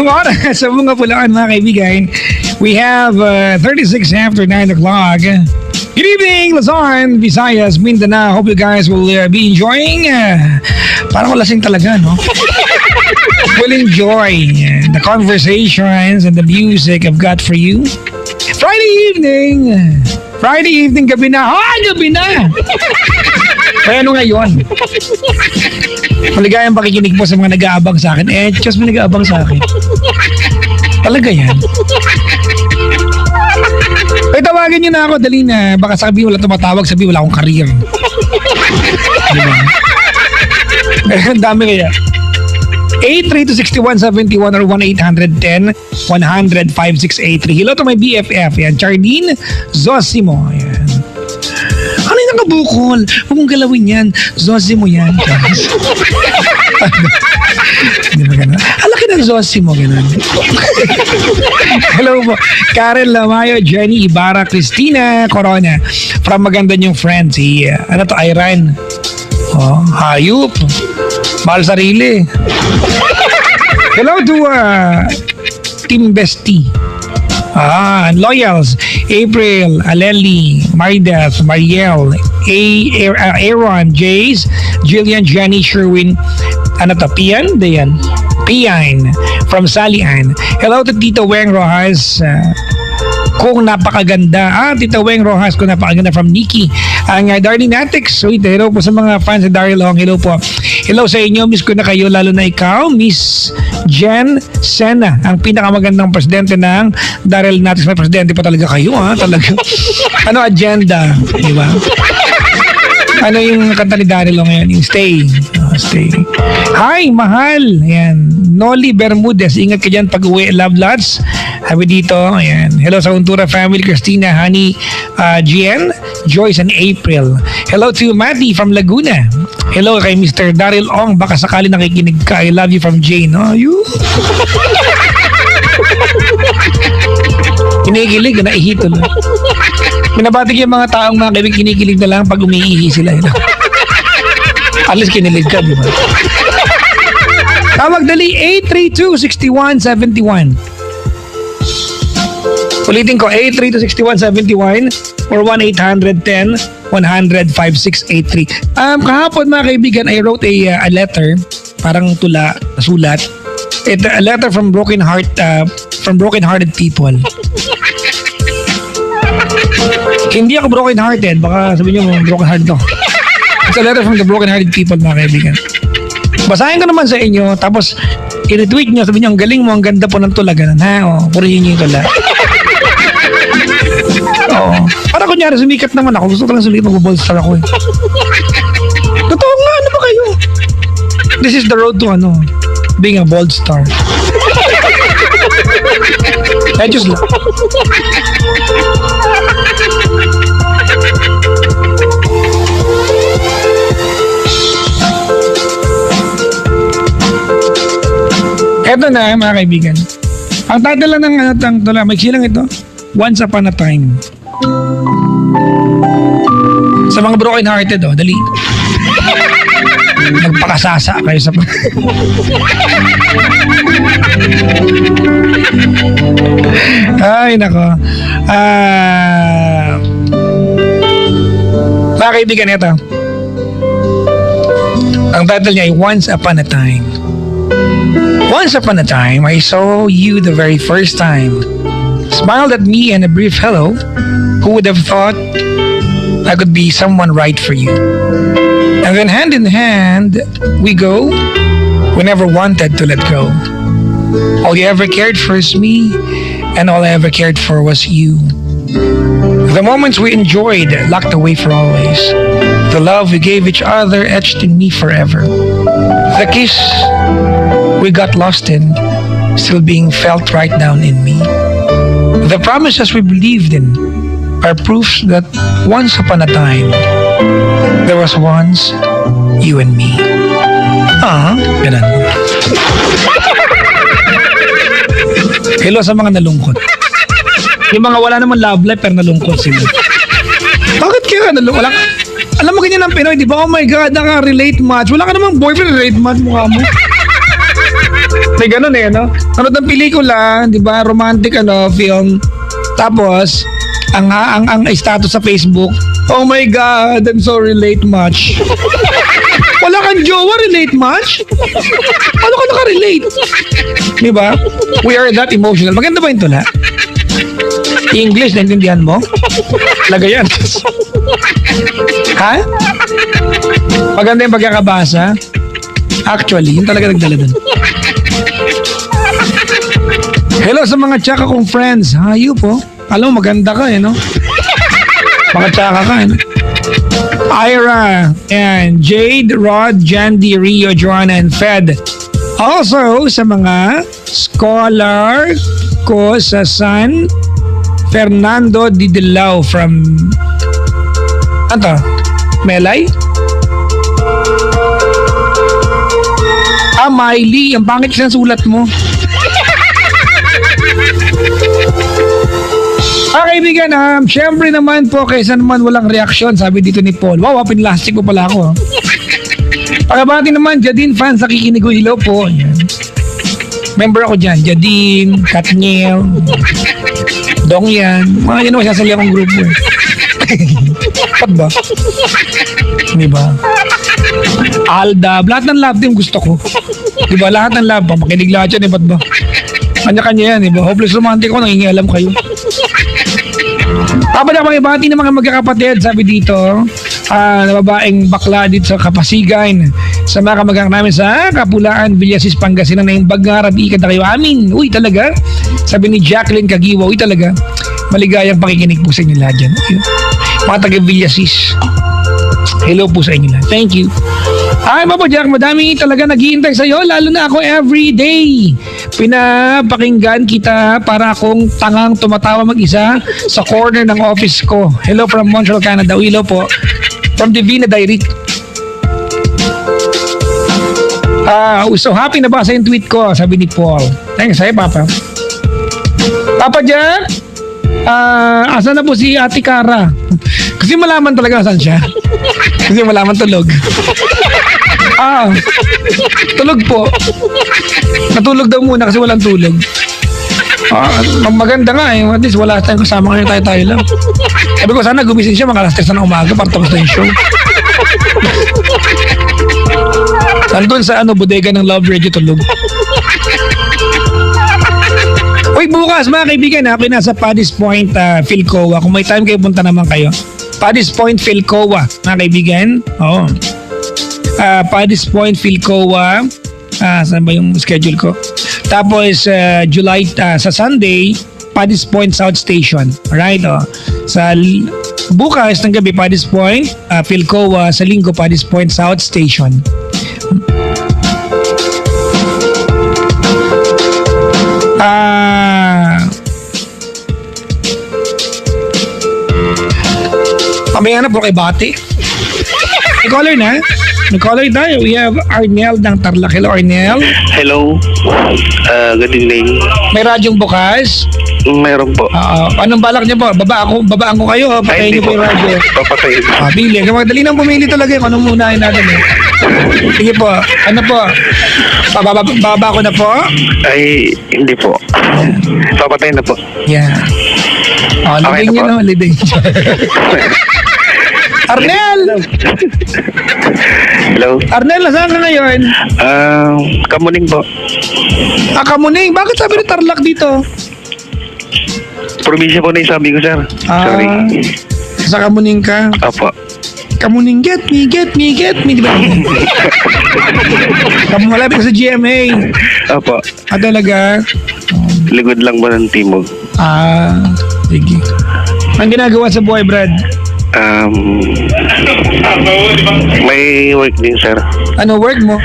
Ang oras sa mga Bulacan, mga kaibigan, we have 36 after 9 o'clock. Good evening, Luzon, Visayas, Mindanao. Hope you guys will be enjoying. Parang lasing talaga, no? Will enjoy the conversations and the music I've got for you. Friday evening, gabi na. Gabi na! Kaya ano ngayon? Maligayang pakikinig po sa mga nag-aabang sa akin. Just may nag-aabang sa akin. Talaga yan. Ay, tawagin nyo na ako. Dali na. Baka sabi wala tumatawag. Sabi wala akong career. Diba? Ang dami kaya. 832-6171 or 1-800-10-100-5683. Hello to my BFF. Yan. Chardine Zosimo. Yan. Ano yung nakabukol? Huwag mong galawin yan. Zosimo yan. Hindi ba ganun? Alaki ng Zosimo. Ganun. Hello po. Karen Lamayo, Jenny Ibarra, Christina Corona. From maganda niyong friend. Si, Iran. Oh, hayop. Mahal sarili. Hello to Team Bestie. And Loyals, April, Aleli, Maridas, Mariel, Aaron, Jace, Jillian, Jenny, Sherwin, Pian? Dayan. Pian from Salian. Hello to Tito Weng Rojas. Kung napakaganda. Tito Weng Rojas, kung napakaganda from Nikki. Ang Darling Natix. Sweet. Hello po sa mga fans ng Daryl Long. Hello po. Hello sa inyo. Miss ko na kayo, lalo na ikaw, Miss Jen Sena, ang pinakamagandang presidente ng Daryl Natix. May presidente pa talaga kayo, talaga. Ano agenda? Di ba? Ano yung kanta ni Daryl Long ngayon? Yung Stay. Stay. Hi, mahal. Ayan. Noli Bermudez. Ingat ka dyan pag uwi. Love lots. Happy dito. Ayan. Hello sa Untura family. Christina, Honey, Gian, Joyce, and April. Hello to Matty from Laguna. Hello kay Mr. Daryl Ong. Baka sakali nakikinig ka. I love you from Jane. Oh, you? Kinikilig. Naihito lang. Minabati yung mga taong mga kaibigan, kinikilig na lang pag umiihi sila. At least kinilig ka, di ba? Tawag dali 832-6171. Ulitin ko, 832-6171 or 1-800-10-100-5683. Kahapon mga kaibigan, I wrote a letter, parang tula, sulat. A letter from broken-hearted people. Hindi ako broken-hearted. Baka sabihin nyo, broken-hearted to. It's a letter from the broken-hearted people, mga kaibigan. Basahin ko naman sa inyo, tapos i-retweet nyo, sabihin nyo, ang galing mo, ang ganda po ng tula, ganun, purihin nyo yung tula. Oo. Para kunyari, sumikat naman ako. Gusto ko lang sumikat, mag-bold star ako eh. Totoo nga, ano ba kayo? This is the road to, being a bold star. Just lang. Eto na mga kaibigan. Ang title lang ng tula, may silang ito, Once Upon a Time. Sa mga broken hearted, dali. Magpakasasa kayo sa ay nako. Mga kaibigan, ito ang title niya ay Once Upon a Time. Once upon a time, I saw you the very first time. Smiled at me and a brief hello. Who would have thought I could be someone right for you? And then hand in hand, we go. We never wanted to let go. All you ever cared for is me, and all I ever cared for was you. The moments we enjoyed, locked away for always. The love we gave each other, etched in me forever. The kiss we got lost in, still being felt right down in me. The promises we believed in are proofs that once upon a time, there was once you and me. Ganun. Hello sa mga nalungkot. Yung mga wala naman love life pero nalungkot sila. Bakit kaya nalungkot? Alam mo ganyan ang Pinoy, di ba? Oh my God, naka-relate much. Wala ka namang boyfriend, relate much mukha mo. May ganun eh, no? Nanood ng pelikula, di ba? Romantic, film. Tapos, ang status sa Facebook, oh my God, I'm so relate much. Wala kang jowa, relate much? Paano ka naka-relate? Di ba? We are that emotional. Maganda ba yung tula? English, naintindihan mo? Talaga yan. Ha? Maganda yung pagkakabasa? Actually, yun talaga nagdala dun. Hello sa mga tsaka kong friends. Hayop po. Alam mo, maganda ka no? Mga tsaka ka Ira and Jade, Rod, Jandy, Rio, Joanna, and Fed. Also, sa mga scholar ko sa San Fernando de Dilao from Melay? Miley, ang pangit siya sulat mo. Kaibigan, syempre naman po, kaysa naman walang reaksyon, sabi dito ni Paul. Wow, pinlastic ko pala ako. Pagkabati naman, Jadine fans, nakikinig ko, hello po. Ayan. Member ako dyan, Jadine, Katniel, Dongyan, mga yan naman sasali akong grupo. Pat ba? Diba? Alda, lahat ng love team gusto ko. Diba? Lahat ng love, makinig lahat yan, ba't ba? Kanya-kanya yan, diba? Hopeless romantic ko, nangingialam kayo. Tapos ako ibati ng mga magkakapatid, sabi dito, na babaeng bakla dito sa Kapasigan, sa mga kamag-anak namin sa Kapulaan, Villasis, Pangasinan na yung Bagarad, ikad na kayo amin. Uy, talaga? Sabi ni Jacqueline Kagiwa, uy, talaga? Maligayang pakikinig po sa inyo lahat dyan. Mga taga Villasis, hello po sa inyo lahat. Thank you. Ay, Papa Jack, madami talaga naghihintay sa'yo, lalo na ako every day. Pinapakinggan kita para akong tangang tumatawa mag-isa sa corner ng office ko. Hello from Montreal, Canada. Hello po. From Divina Diary. So happy na ba sa yung tweet ko? Sabi ni Paul. Thanks, sa'yo, Papa. Papa Jack, asan na po si Ate Cara? Kasi malaman talaga saan siya. Kasi malaman tulog. Tulog po. Natulog daw muna kasi walang tulog. Maganda nga eh. At least wala tayong kasama ngayon, tayo lang. Sabi ko sana gumising siya mga alas 3 na umaga para tapos na yung show. Nandun sa bodega ng Love Radio tulog. Uy, bukas mga kaibigan, ako nasa Paddy's Point, Philcoa. Kung may time kayo, punta naman kayo. Paddy's Point, Philcoa, mga kaibigan. Oo. Paddy's Point, Philcoa. Saan ba yung schedule ko? Tapos, July, sa Sunday, Paddy's Point South Station. Alright, Sa bukas ng gabi, Paddy's Point, Philcoa. Sa linggo, Paddy's Point South Station. Mamaya na po kay Bati. May caller na. May caller tayo. We have Arnel ng Tarlac. Hello, Arnel. Hello. Good evening. May radyong bukas. Mayroon po. Anong balak niyo po? Babaan ko kayo. Patayin niyo po yung radyo. Papatayin. Bili. Madali nang pumili talaga yung anong munahin natin eh. Sige po. Ano po? Bababa ko na po? Ay, hindi po. Papatayin na po. Yeah. Okay Liding na po. yun, liding. Arnel! Hello. Arnel, nasaan ka ngayon? Kamuning po. Kamuning. Bakit sabi ni Tarlac dito? Probinsya po na yung sabi ko, sir. Sorry. Sa Kamuning ka? Apo. Kamuning, get me. Di ba? Malapit ka sa GMA. Apo. Talaga? Ligod lang ba ng timog? Sige. Ang ginagawa sa buhay, Brad? May work din, sir. Ano work mo?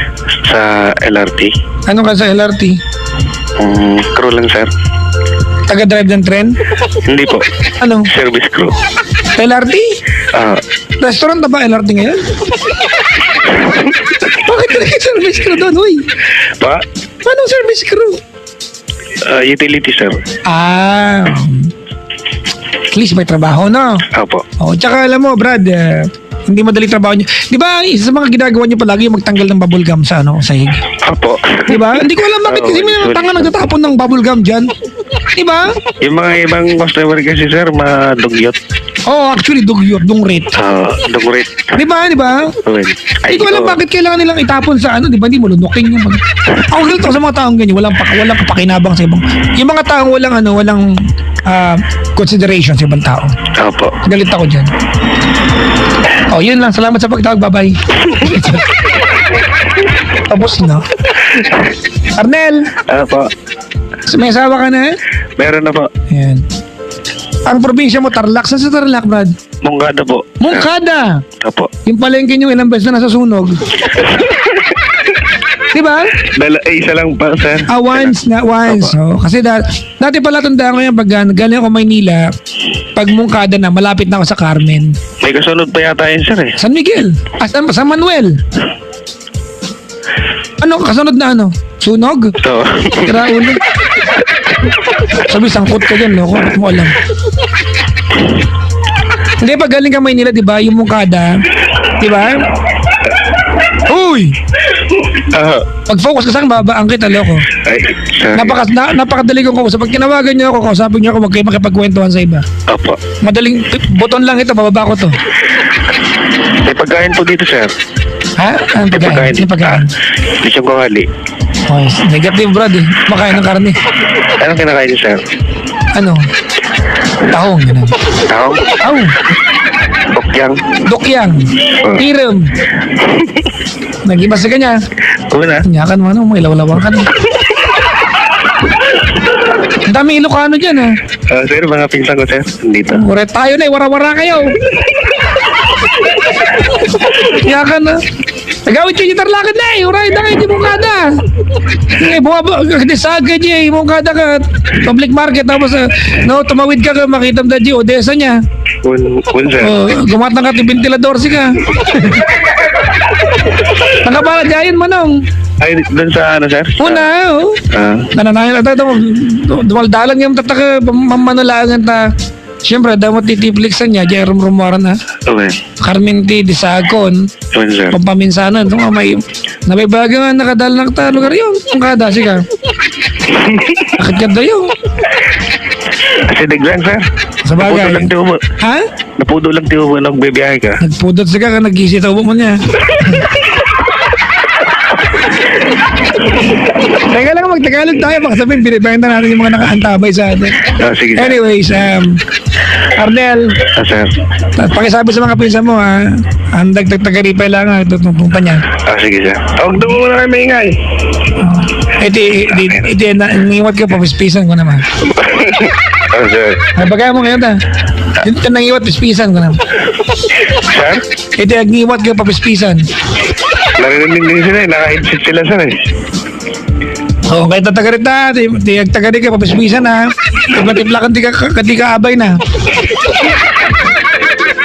Sa LRT. Ano ka sa LRT? Crew lang, sir. Taga-drive ng tren? Hindi po. Ano? Service crew. LRT? Restaurant na ba LRT ngayon? Bakit ka service crew doon, huy? Pa? Anong service crew? Utility, sir. At least may trabaho, no? Apo. Tsaka alam mo, Brad, Hindi madali trabaho niyo. Di ba, isa sa mga ginagawa niyo palagi yung magtanggal ng bubble gum sa sahig. Opo. Di ba? Hindi ko alam bakit kasi may mga tanga nagtatapon ng bubble gum dyan. Di ba? Yung mga ibang customer kasi, sir, madugyot. Oh, actually, dungrit. Dungrit. Di ba? Di ba? Hindi ko alam bakit kailangan nilang itapon sa di ba? Hindi mo lunukin yung ako ganito sa mga taong ganyan, walang kapakinabang sa ibang. Yung mga taong walang consideration sa ibang tao. Opo. Galit ako dyan. Oh, yun lang. Salamat sa pagtawag. Bye-bye. Tapos na. Arnel, Opo. may asawa ka na? Meron na po. Ayan. Ang probinsya mo, Tarlac. Saan sa Tarlac, Brad? Mungkada po. Mungkada. Opo. Yung palengke nyo ilang beses na nasusunog. Diba? Isa lang pa, sir. Once. Oh, kasi dati pala tandaan ko yan pag galing ako Maynila, pag Mungkada na, malapit na ako sa Carmen. May kasunod pa yata yun, sir, eh. San Miguel. San Manuel. Kasunod na Sunog? Ito. Tira ulo. Sabi, sangkot ka dyan, loko. Ba't mo alam? Hindi, pag galing ka Maynila, di ba? Yung Mungkada, di ba? Uy! Pag-focus ka sa akin, babaan kita, loko. Ay, sir. Napakadali kong kausap. Pag tinawagan niyo ako, kausapin niyo ako, huwag kayo makipagkwentuhan sa iba. Opo. Madaling, buton lang ito, bababa ko to. May pagkain po dito, sir. Ha? Anong pagkain? Anong pagkain? Lechon kawali. Oh, negative, Brad, eh. Makain ng karne. Anong kinakain niyo, sir? Tahong, gano'n. Tao? Tahong. Bokyang? Dukyang. Tiram. Nag-ibas ka niya. Una? Nyakan mo, may lawlawang ka na. Ang daming Ilocano dyan, ha? Sir, mga pinsan ko, sir. Dito. Uret tayo na, wara-wara kayo. Nyakan na. Nagawit yung Tarlacan na, uray na kayo, di mo kada. Kasi saga niya, mo kada ka. Public market, tapos, tumawid ka, makita mo na di, Odessa niya. Sir. Gumatang ka, ventilador ka. Nakabala dyan, manong. Ay, doon sa sir? Una, nananayan at dumaldalan yung tataka mamanulangan na siyempre damot titiplixan niya Jerome Romoran Okay. Carmen T. Disagon Sir. pampaminsanan ito nga may nabibaga nga nakadal na ta lugar yun kung kadasi ka akit ganda yun Kasi diglang, sir. sa bagay Napudo lang tiyo mo. ha? Napudo lang tiyo mo nagbibiyahe ka. Nagpudot ka nag-isip ubo mo niya Teka lang, mag-Tagalog tayo. Baka sabihin, binibenta natin yung mga nakaantabay sa atin. Sige, sir. Anyways, Arnel, Sir. pakisabi sa mga pinsan mo, ang dagdag-tagaripay lang, tutungtong pa niya. Sige, sir. Huwag doon muna kayo maingay. Iti, nangiwat ka, papispisan ko naman. Sir. Bagay mo ngayon, Ito nangiwat, pispisan ko naman. Sir? Iti, nangiwat ka, papispisan. Narinig din sila eh. Naka-headset sila, sir eh. Oo, kahit tatagarit na, tagarit ka, papispisan na. Timpla-timplakan, di ka abay na.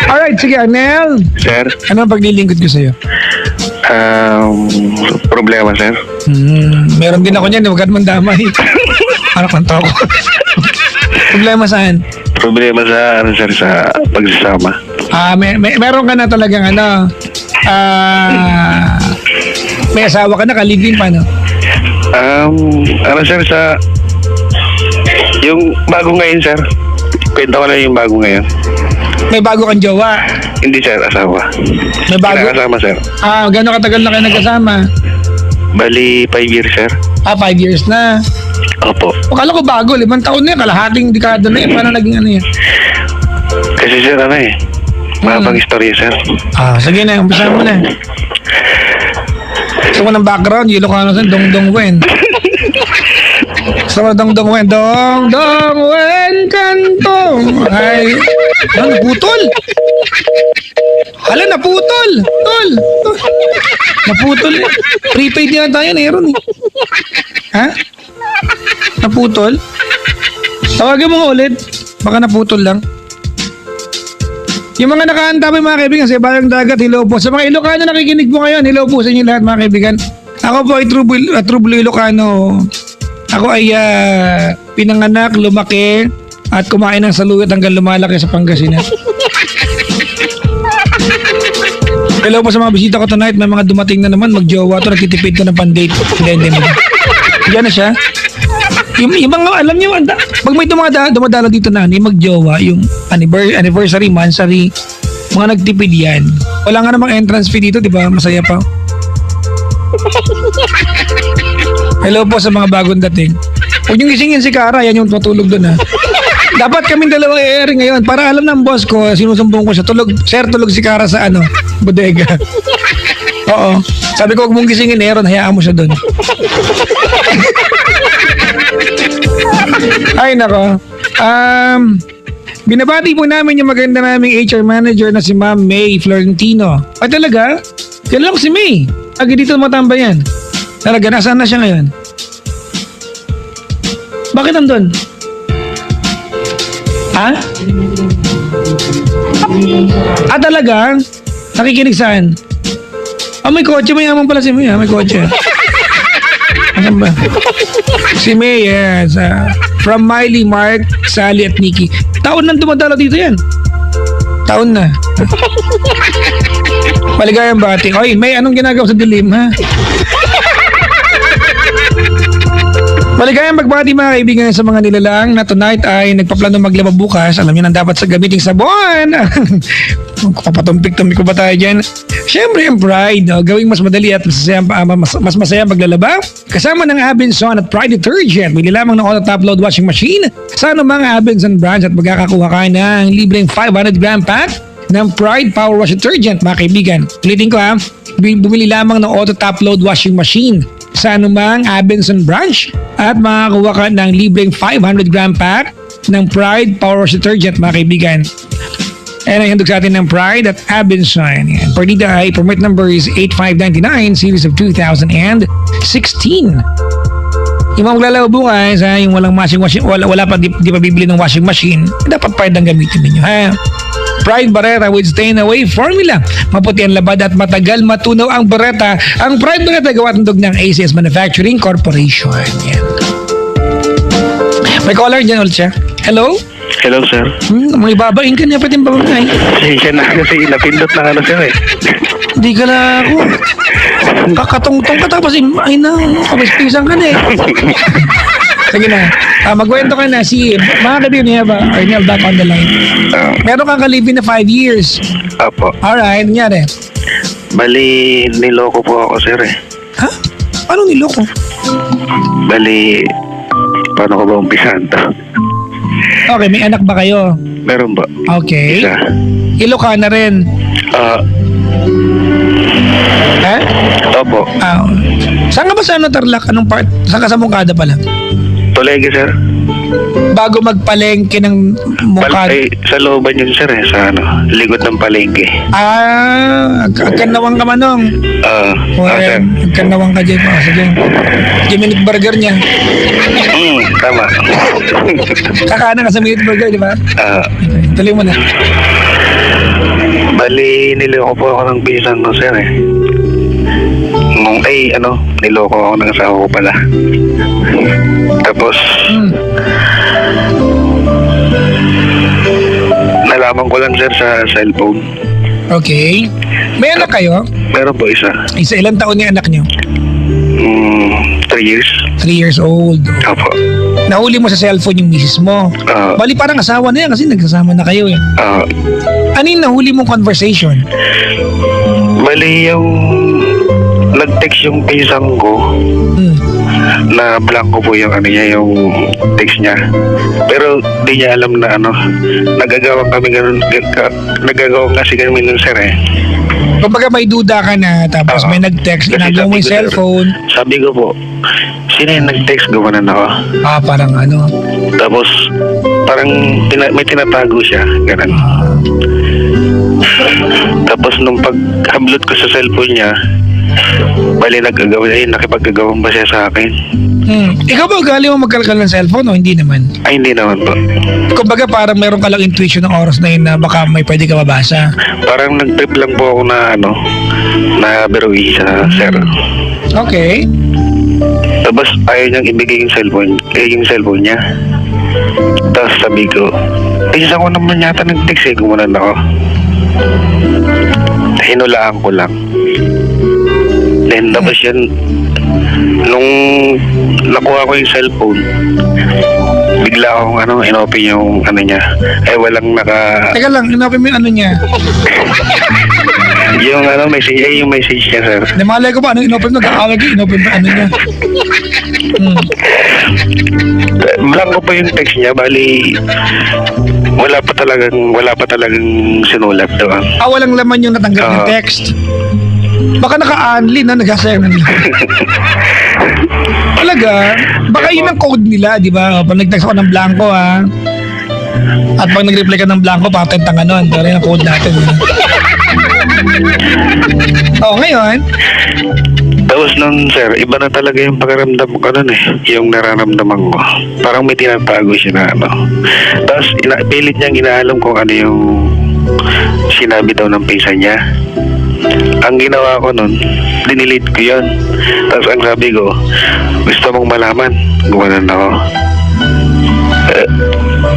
Alright, sige, Arnel. Sir? Ano ang paglilingkod ko sa'yo? Problema, sir? Meron din ako niyan, huwag ka naman damay. Anak ng tao ko. Problema saan? Problema sa, sir, sa pagsasama. Meron ka na talagang may asawa ka na, kalibin pa, no? Sir, sa yung bago ngayon, sir. Kwenta ko na yung bago ngayon. May bago kang jowa. Hindi, sir, asawa. May bago? Kinakasama, sir. Gano'ng katagal na kayo nagkasama? Bali, 5 years, sir. 5 years na. Opo. Akala ko bago, 5 taon na yan, kalahating dekada na yan. Paano naging yan? Kasi, sir, mahabang istorya, sir. Sige na, umpisa mo na. Gusto ko ng background, Ilocano sa Dong Wen. Gusto ko Dong Wen. Dong Wen kantong. Ay, naputol. Hala, naputol. Tol. Naputol eh. Prepaid yan tayo, Aaron eh. Ha? Naputol? Tawagin mo nga ulit. Baka naputol lang. Yung mga nakaantabay mga kaibigan sa Ibayang Dagat, hello po. Sa mga Ilocano nakikinig po ngayon, hello po sa inyo lahat mga kaibigan. Ako po ay True Blue Ilocano. Ako ay pinanganak, lumaki, at kumain ng saluyot hanggang lumalaki sa Pangasinan. Hello po sa mga bisita ko tonight. May mga dumating na naman. Mag-jowa to. Nagtitipid to ng pan-date. Hindi. Diyan na siya. Yung mga, alam niyo, pag may dumadala dito na, yung mag-jowa, yung anniversary, mansary, mga nagtipid yan. Wala nga namang entrance fee dito, di ba? Masaya pa. Hello po sa mga bagong dating. Huwag yung gisingin si Kara, yan yung tutulog doon ha. Dapat kaming dalawa i-airing ngayon para alam ng boss ko, sinusumbong ko siya, tulog si Kara sa bodega. Oo. Sabi ko, huwag mong gisingin Aaron, hayaan mo siya doon. Ay nako. Binabati po namin yung maganda naming HR manager na si Ma'am May Florentino. Ay talaga? Kailan ko si May? Lagi dito matambayan. Talaga, nasaan na siya ngayon? Bakit nandun? Ha? Talaga? Nakikinig saan? May kotse. Mayaman pala si May. May kotse. Ano ba? Si May, yes. From Miley, Mark, Sally at Nikki. Taon nang dumadalo dito yan. Taon na. Maligayang bati. Oy, May, anong ginagawa sa dilim, ha? Maligayang magbati mga kaibigan sa mga nilalang na tonight ay nagpaplano maglaba bukas. Alam niyo nang dapat sa gamiting sabon. Papatumpik-tumpik ko ba tayo dyan? Siyempre yung Pride, gawing mas madali at mas masaya maglalaba. Kasama ng Abenson at Pride Detergent. Bili lamang ng auto top load washing machine sa anumang Abenson branch at magkakakuha ka ng libreng 500 gram pack ng Pride Power Wash Detergent mga kaibigan. Ulitin ko ha, bumili lamang ng auto top load washing machine sa anumang Abenson branch at makakakuha ka ng libreng 500 gram pack ng Pride Power Wash Detergent mga kaibigan. And ay handog sa atin ng Pride at Abenson. Per dito ay permit number is 8599 series of 2016. Yung mga maglalaro bukas, yung walang washing, wala pa, di pa bibili ng washing machine, dapat Pride ang gamitin ninyo, ha? Pride Barreta with Stain Away Formula. Maputi ang labad at matagal matunaw ang Barreta. Ang Pride Barreta gawa tundog ng ACS Manufacturing Corporation. Yan. May caller dyan ulit siya. Hello? Hello, sir. May babain ka niya pati yung babay. Siya na kasi napindot na sir eh. Hindi ka na ako. Kakatong-tong ka tapos ay na, kapispisan ka na eh. Sige na. Magkwento ka na si mga kaibigan niya ba? Arnel back on the line. Meron kang kalibin na 5 years. Opo. Alright, nangyari. Bali, niloko po ako, sir eh. Ha? Anong niloko? Bali, paano ko ba umpisahan to? Okay, may anak ba kayo? Meron ba? Okay. Isa. Ilocana rin. Ha? Opo. Saan ka ba sa Tarlac? Anong part? Saan ka sa Mungkada pala? Tulege, sir. Bago magpalengke ng Mungkada. Sa looban yun, sir eh. Sa likod ng palengke. Agkanawang ka manong. Sir. Agkanawang ka dyan. Sige. 5 minute burger niya. Tama. Kakanan ka sa minute burger, di ba? Okay, tuloy mo na. Bali, niloko po ako ng pinsan ko, sir eh. Niloko ako ng asawa ko pala. Tapos, nalaman ko lang, sir, sa cellphone. Okay. May anak kayo? Meron po isa. Ilang taon ni anak niyo? 3 years. 3 years old. Opo. Nahuli mo sa cellphone yung misis mo. Bali parang asawa na yan kasi nagsasama na kayo eh. Ano yung nahuli mong conversation? Bali yung nag-text yung pinsan ko na blanco po yung yung text niya. Pero di niya alam na nagagawa kami ganun, nagagawa kasi kami nun, sir eh. Kumbaga may duda ka na tapos may nag-text, ginagawa mo yung cellphone. Sabi ko po, sino yung nag-text? Gumanan ako. Parang Tapos parang may tinatago siya, ganun. Tapos nung pag-upload ko sa cellphone niya, bali nakipag-gagawang ba siya sa akin. Ikaw ba ugali mo magkalkal ng cellphone o hindi naman? Ay, hindi naman po. Kumbaga parang meron ka lang intuition ng oras na yun na baka may pwede ka mabasa. Parang nag-trip lang po ako na na biruwi sa sir. Okay. Tapos ayaw niyang ibigay yung cellphone niya. Tapos sabi ko, isa ko naman yata nag-text gumanan ako. hinulaan ko lang. Then tapos yun, nung nakuha ko yung cellphone, bigla akong inopen yung niya. Walang Teka lang, inopin mo yung ano niya. yung message, yung message niya, sir. Namalay ko pa, ano inopin mo? Nag-aalagi, inopin pa ano niya. Blanco pa yung text niya, bali wala pa talagang sinulat doon. Walang laman yung natanggap ng text. Baka naka-unli na nag-asayang nila. Talaga, baka yun ang code nila, di ba? Pag nag-text ako ng blanco, ha? At pag nag-reply ka ng blanco, patent ang ano, ito rin ang code natin. Ngayon? Tapos nun, sir, iba na talaga yung pakiramdam ko nun yung nararamdaman ko. Parang may tinatago siya na Tapos, pilit niyang inaalam kung ano yung sinabi daw ng pinsan niya. Ang ginawa ko nun, dinelete ko yun. Tapos ang sabi ko, gusto mong malaman? Gumanon ako.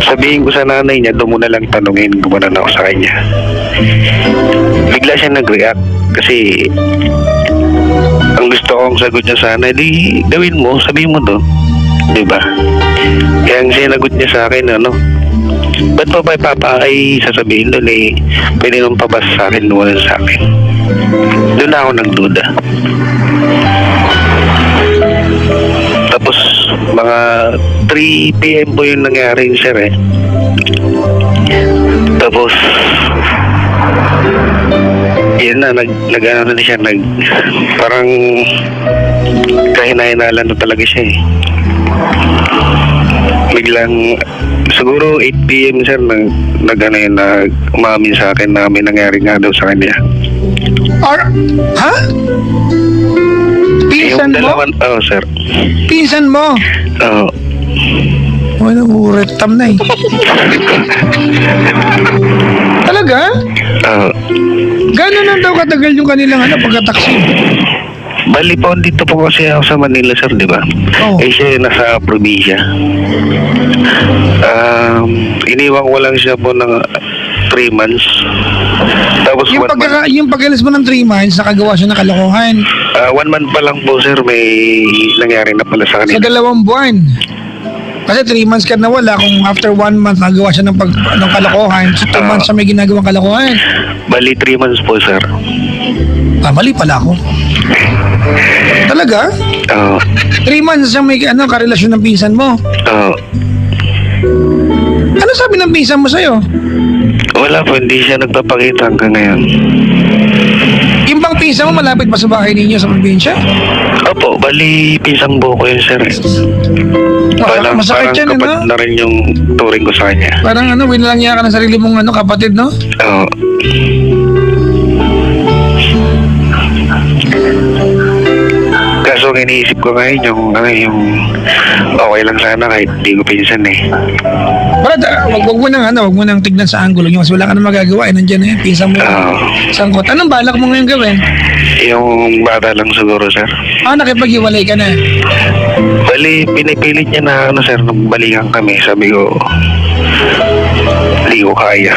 Sabihin ko sa nanay niya, doon mo na lang tanungin, gumanon ako sa kanya. Bigla siya nag-react kasi ang gusto kong sagot niya sana, di gawin mo, sabihin mo doon. Diba? Kaya ang sinagot niya sa akin, ba't pa ba papa ay sasabihin doon pwede nung pabasa sa akin, wala sa akin. Doon ako nagduda. Tapos mga 3 PM po yung nangyari, sir Tapos yun na, nag-ano na siya, parang kahina-hinalan na talaga siya Biglang, siguro 8 PM, sir, umamin sa akin na may nangyari nga daw sa kanya. Ha? Pinsan mo? Sir. Pinsan mo? Oo. Retam na Talaga? Oo. Gano'n lang daw katagal yung kanilang pagkataksin? Bali po, dito po kasi ako sa Manila, sir, di ba? Siya nasa probinsya. Iniwan ko lang siya po ng 3 months. Tapos yung pag-alis mo ng 3 months, nakagawa siya ng kalokohan. 1 month pa lang po, sir, may nangyari na pala sa kanila. Sa 2 buwan. Kasi 3 months ka nawala, kung after 1 month nagawa siya ng kalokohan, so 2 months siya may ginagawang kalokohan. Bali 3 months po, sir. Mali pala ako. Talaga? Oo. 3 months siyang may karelasyon ng pinsan mo. Oo. Ano sabi ng pinsan mo sa'yo? Wala po, hindi siya nagpapakita hanggang ngayon. Yung bang pinsan mo malapit pa sa bahay ninyo sa probinsya? Opo, bali pinsang buko yun, sir. Masakit yan, kapat na rin yung turing ko sa kanya. Parang winalangya ka ng sarili mong kapatid, no? Oo. Kaso iniisip ko ngayon yung okay lang sana kahit di ko pinsan Brad, wag mo nang tignan sa angulo nyo kasi wala ka na magagawa nandiyan na yan, pinsan mo. Sangkot. Anong balak mo ngayon gawin? Yung bata lang siguro, sir. Nakipag-iwalay ka na? Bali, pinipilit niya na sir, nung balikan kami, sabi ko hindi ko kaya.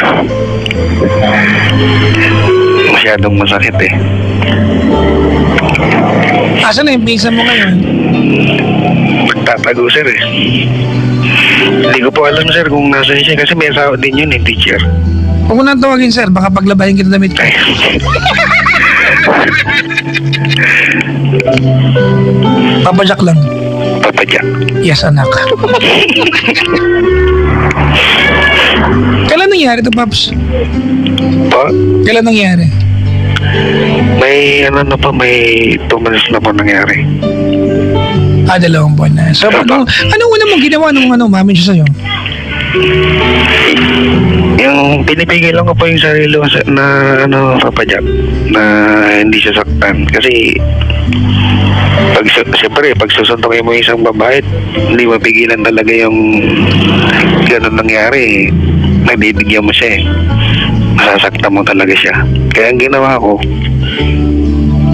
Masyadong masakit Asan na yung pinsan mo ngayon? Nagtatago, sir Hindi ko po alam, sir, kung nasan siya kasi may asawa din yun teacher. Huwag mo nang tawagin, sir, baka paglabahin kita damit ko. Papadyak lang. Papadyak? Yes, anak. Kailan nangyari ito, Paps? Po? Kailan nangyari? May may 2 months na po nangyari. 2 buwan na. So, anong una mong ginawa nung mamin siya sa'yo? Yung pinipigil lang ko po yung sarili ko na papadyak na hindi siya saktan kasi siyempre pag susuntokin mo isang babae hindi mapigilan talaga yung ganun nangyari nabibigyan mo siya masasaktan mo talaga siya kaya ang ginawa ko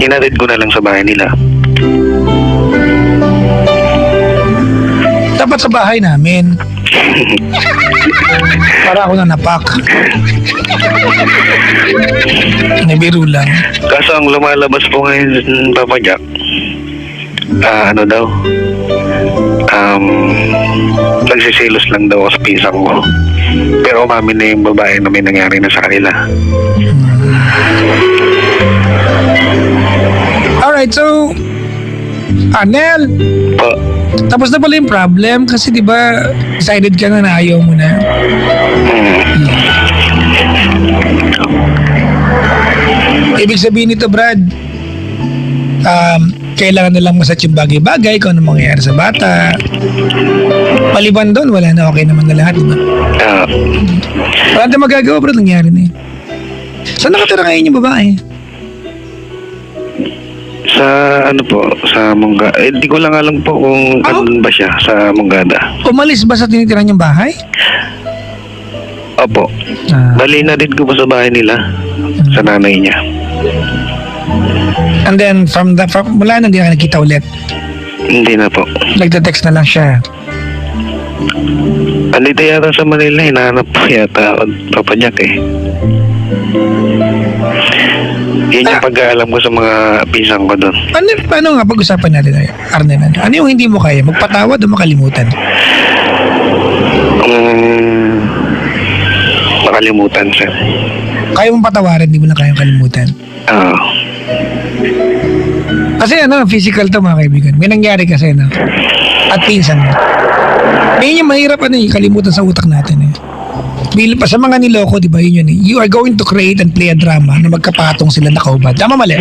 inatid ko na lang sa bahay nila. Dapat sa bahay namin. Para ako na napak. Nabiro lang. Kaso ang lumalabas po ngayon, Papa Jack, ano daw, nagsisilos lang daw ako sa pisang ko. Pero umamin na yung babae na may nangyari na sa kanila. Alright, so Arnel, Po, tapos na pala yung problem kasi di ba decided ka na ayaw mo na. Ibig sabihin nito, Brad, kailangan na lang masat yung bagay-bagay kung ano mangyayari sa bata. Maliban doon, wala na, okay naman na lahat, di ba? Wala na magagawa, Brad, nangyari na yun. Saan nakatira ngayon yung babae? sa ano po, sa Mungga. Di ko lang alam po kung ano ba siya sa Mungada. Umalis ba sa tinitira niyang bahay? Opo. Bali na din ko po sa bahay nila, sa nanay niya. And then mula na hindi na nakita ulit. Hindi na po. Nagte-text na lang siya. Andito yata sa Manila, hinahanap po yata Papa Jack eh. Yun yung pag-aalam ko sa mga pisang ko doon. Paano nga pag-usapan natin, Arnel? Ano yung hindi mo kaya? Magpatawad o makalimutan? Makalimutan, sir. Kaya mong patawarin, hindi mo na kayang kalimutan. Oo. Kasi physical to mga kaibigan. May nangyari kasi, at pinsan mo. Yun yung mahirap, kalimutan sa utak natin, Bilang pa sa mga niloko, di ba, yun. You are going to create and play a drama na magkapatong sila nakaubad. Tama, mali?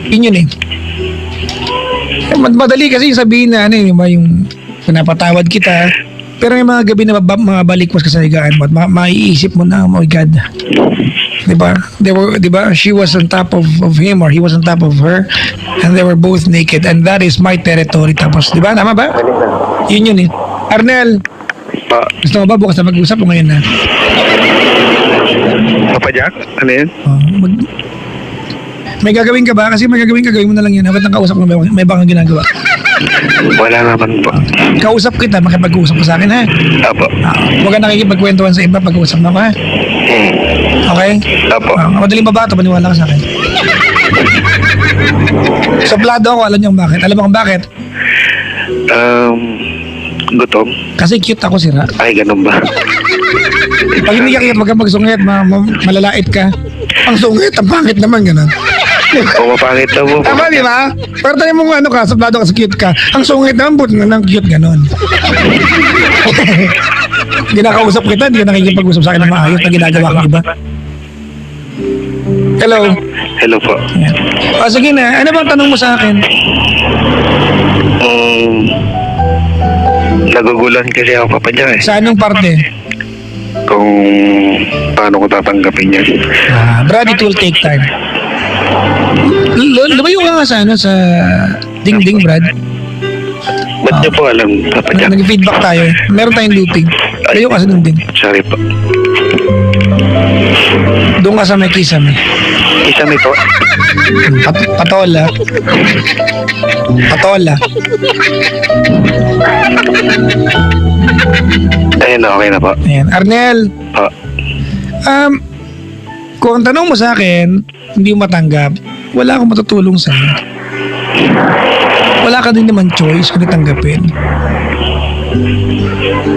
Yun. Madali kasi yung sabihin na, yung pinapatawad kita, pero yung mga gabi na mabalik mo sa higaan mo at maiisip mo na, oh my God. Diba? She was on top of him or he was on top of her and they were both naked and that is my territory. Tapos, diba? Tama ba? Yun. Arnel, gusto mo ba bukas na mag-usap o ngayon na? Papa Jack? Ano yun? May gagawin ka ba? Kasi may gagawin mo na lang yan. Habang nakausap mo, may baka ginagawa. Wala naman po. Kausap kita, makipag-usap ko sa akin, ha? Apo. Huwag ka nakikipagkwentuhan sa iba pag-usap mo, ha? Okay? Apo. Madaling babato, paniwala ka sa akin. Suplado ako, alam niyo kung bakit. Alam mo kung bakit? Gutom? Kasi cute ako, sira. Ay, ganun ba? Pag hindi ka cute, wag kang magsungit, malalait ka. Ang sungit, ang pangit naman, gano'n. Pumapangit na po. Tama, di ba? Pero tayo mo ka, suplado ka sa cute ka. Ang sungit naman, buti na ng cute, gano'n. Ginakausap kita, hindi ka nakikipag-usap sa akin ng maayos na ginagawa kong iba. Hello? Hello po. Ayan. Sige na, ano bang tanong mo sa akin? Nagugulan kasi ako, Papa Jack, Sa anong parte? kung paano ko tatanggapin yan. Brad, it will take time. Lumayo ka nga sa ding-ding, Brad. Ba't niyo po alam, Papa Jack? Nag-feedback tayo. Meron tayong looping. Layo ka sa ding-ding. Sorry po. Doon ka sa may kisame. Isami po. Patola. Ayun, okay na po. Ayan. Arnel, Po. kung ang tanong mo sa akin, hindi mo matanggap, wala akong matutulong sa'yo. Wala ka din naman choice kung tanggapin.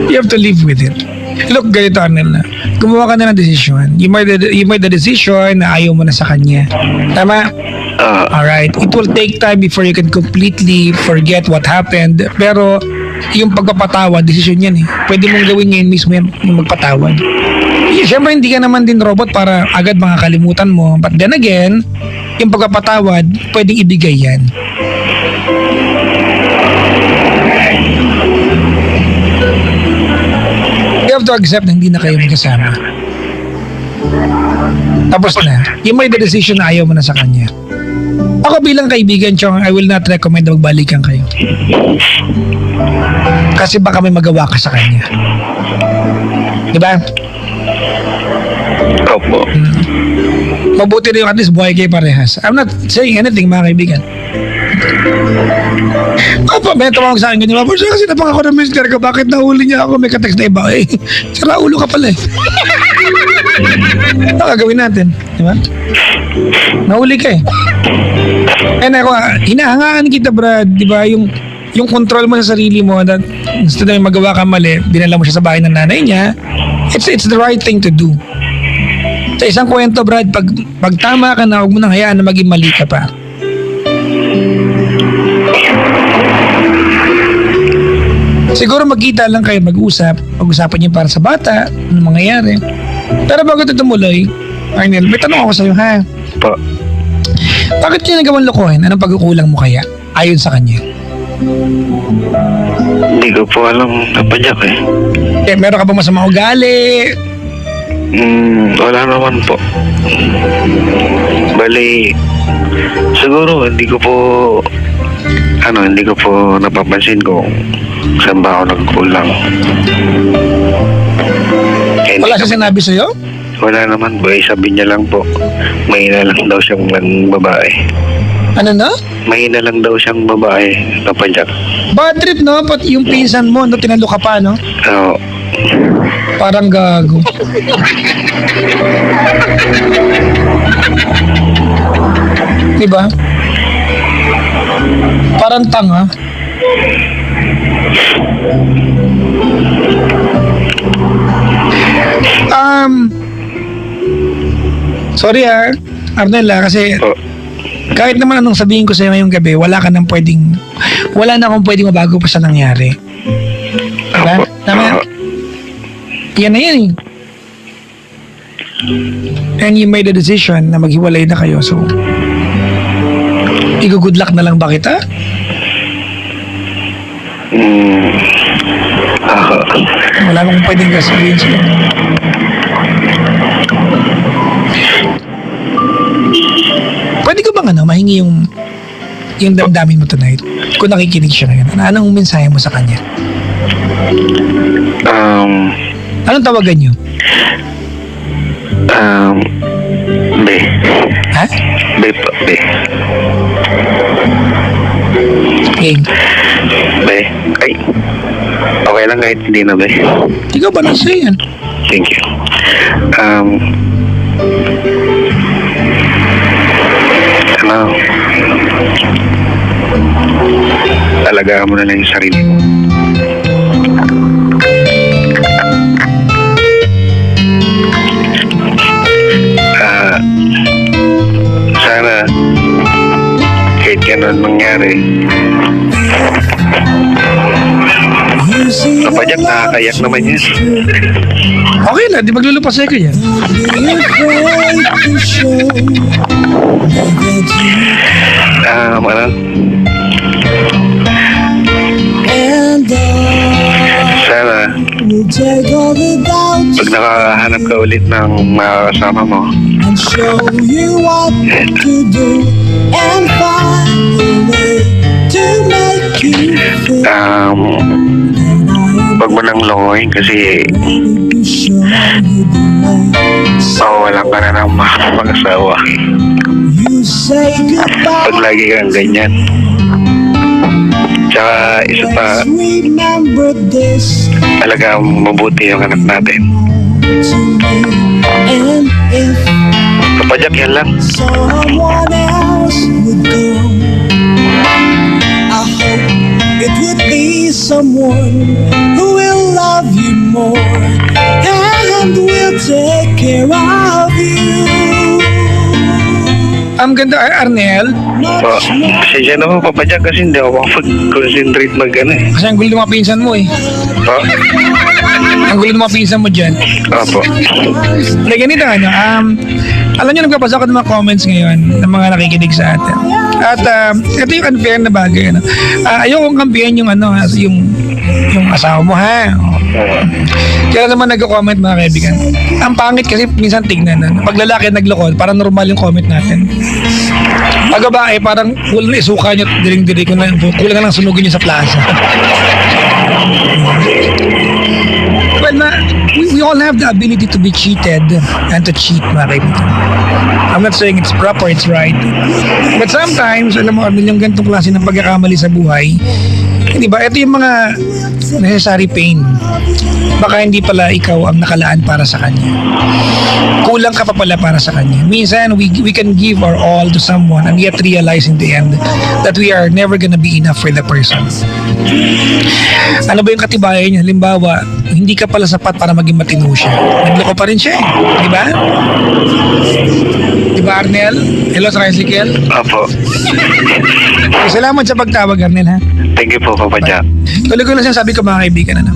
You have to live with it. Look, ganito, Arnel, gumawa ka na ng desisyon. You made the decision na ayaw mo na sa kanya. Tama? Alright. It will take time before you can completely forget what happened. Pero, yung pagpapatawad, desisyon yan Pwede mong gawin ngayon mismo yung magpatawad. Siyempre, hindi ka naman din robot para agad makakalimutan mo. But then again, yung pagpapatawad, pwedeng ibigay yan. You have to accept na hindi na kayo magkasama. Tapos na. You made the decision na ayaw mo na sa kanya. Ako bilang kaibigan, Chong, I will not recommend na magbalikan kayo. Kasi baka may magawa ka sa kanya. Diba? Opo. Mabuti na yung at least buhay kayo parehas. I'm not saying anything, mga kaibigan. Opo, may tumawag sa akin ganyan. Mapos kasi napang ako ng mister ko. Bakit nahuli niya ako? May katext na iba. Eh, sira ulo ka pala eh. Ano gagawin natin? Di ba? Nahuli ka eh. And ako, hinahangaan kita, Brad. Di ba? Yung control mo sa sarili mo, that instead na may magawa ka mali, dinala mo siya sa bahay ng nanay niya, it's the right thing to do. Sa isang kwento, Brad, pag tama ka na, huwag mo nang hayaan na maging mali ka pa. Siguro magkita lang kayo, mag-usap, pag-usapan niyo para sa bata, ano mangyayari. Pero bago ito tumuloy, Arnel, may tanong ako sa'yo, ha? Po. Bakit niya nagawang lokohin? Anong pagkukulang mo kaya? Ayon sa kanya. Hindi ko po alam, Kapadyak eh. Eh, meron ka ba masamang ugali? Wala naman po. Bali, siguro hindi ko po napapansin kung saan ba ako nagkulang. Eh, Wala siya sinabi sa'yo? Wala naman po, sabi niya lang po, mahina lang daw siyang babae. Ano na? Mahina lang daw siyang babae, Kapadyak. Bad trip, no? Pati yung pinsan mo, no? Tinalo ka pa, no? Oo. Parang gago. Diba? Parang tanga. Sorry Arnel kasi Po. kahit naman anong sabihin ko sa'yo ngayong gabi, wala na akong pwedeng mabago pa sa nangyari. Diba? Opo. Tama? Yan na yan eh. And you made a decision na maghiwalay na kayo, so good luck na lang ba kita? Wala akong pwedeng sabihin sa'yo. Pwede ko bang mahingi yung damdamin mo tonight? Kung nakikinig siya ngayon, anong mensahe mo sa kanya? Anong tawagan niyo? Be. Ha? Be po, be. Okay. Be. Ay. Okay lang kahit hindi na, be. Ikaw ba nasa yan? Thank you. Alagaan mo na lang yung sarili mo. Sana kahit ganun mangyari, Kapadyak, nakakayak naman yan. Okay lang, di maglulupas sa'yo ko yan. Sana pag nakahanap ka ulit ng makakasama mo, and show you what to do and find a way to make you feel wag mo nang longoyin kasi to show you the way. mawawalan ka na ng mag-asawa You say pag goodbye. lagi kang ganyan. Tsaka isa pa, Let's remember this talagang mabuti yung anak natin. to me. And if Kapadyak, yan lang. someone else would go, I hope it would be someone who will love you more and will take care of you. Ang ganda, Arnel. Po, pasensya naman, Kapadyak, kasi hindi ako makapag-concentrate mag-ano eh. Kasi ang gulo ng mga pinsan mo eh. Po? Ang gulo ng mga pinsan mo dyan. Opo. Like ganito alam niyo nagpapasa ako ng mga comments ngayon ng mga nakikinig sa atin. At ito yung unfair na bagay. Ayokong kampihan yung yung asawa mo ha. Kaya naman nagko-comment mga kaibigan. Ang pangit kasi minsan tignan pag lalaki nagloko, parang normal yung comment natin. Pag babae, parang kulang na isuka nyo, diring-diri ko na, kulang na lang sunugin nyo sa plaza. Well, we all have the ability to be cheated and to cheat, mga kaibigan. I'm not saying it's proper, it's right. But sometimes, alam mo, yung ganitong klase ng pagkakamali sa buhay, di ba? Ito yung mga necessary pain. Baka hindi pala ikaw ang nakalaan para sa kanya. Kulang ka pa pala para sa kanya. Minsan, we can give our all to someone and yet realize in the end that we are never gonna be enough for the person. Ano ba yung katibayan niya? Halimbawa, hindi ka pala sapat para maging matino siya. Nagloko pa rin siya eh. Di ba? Di ba, Arnel? Hello, Tricycle. Opo. Salamat sa pagtawag, Arnel, ha? Thank you po, Papa Jack. Tuloy ko lang sinasabi ko, mga kaibigan, ano?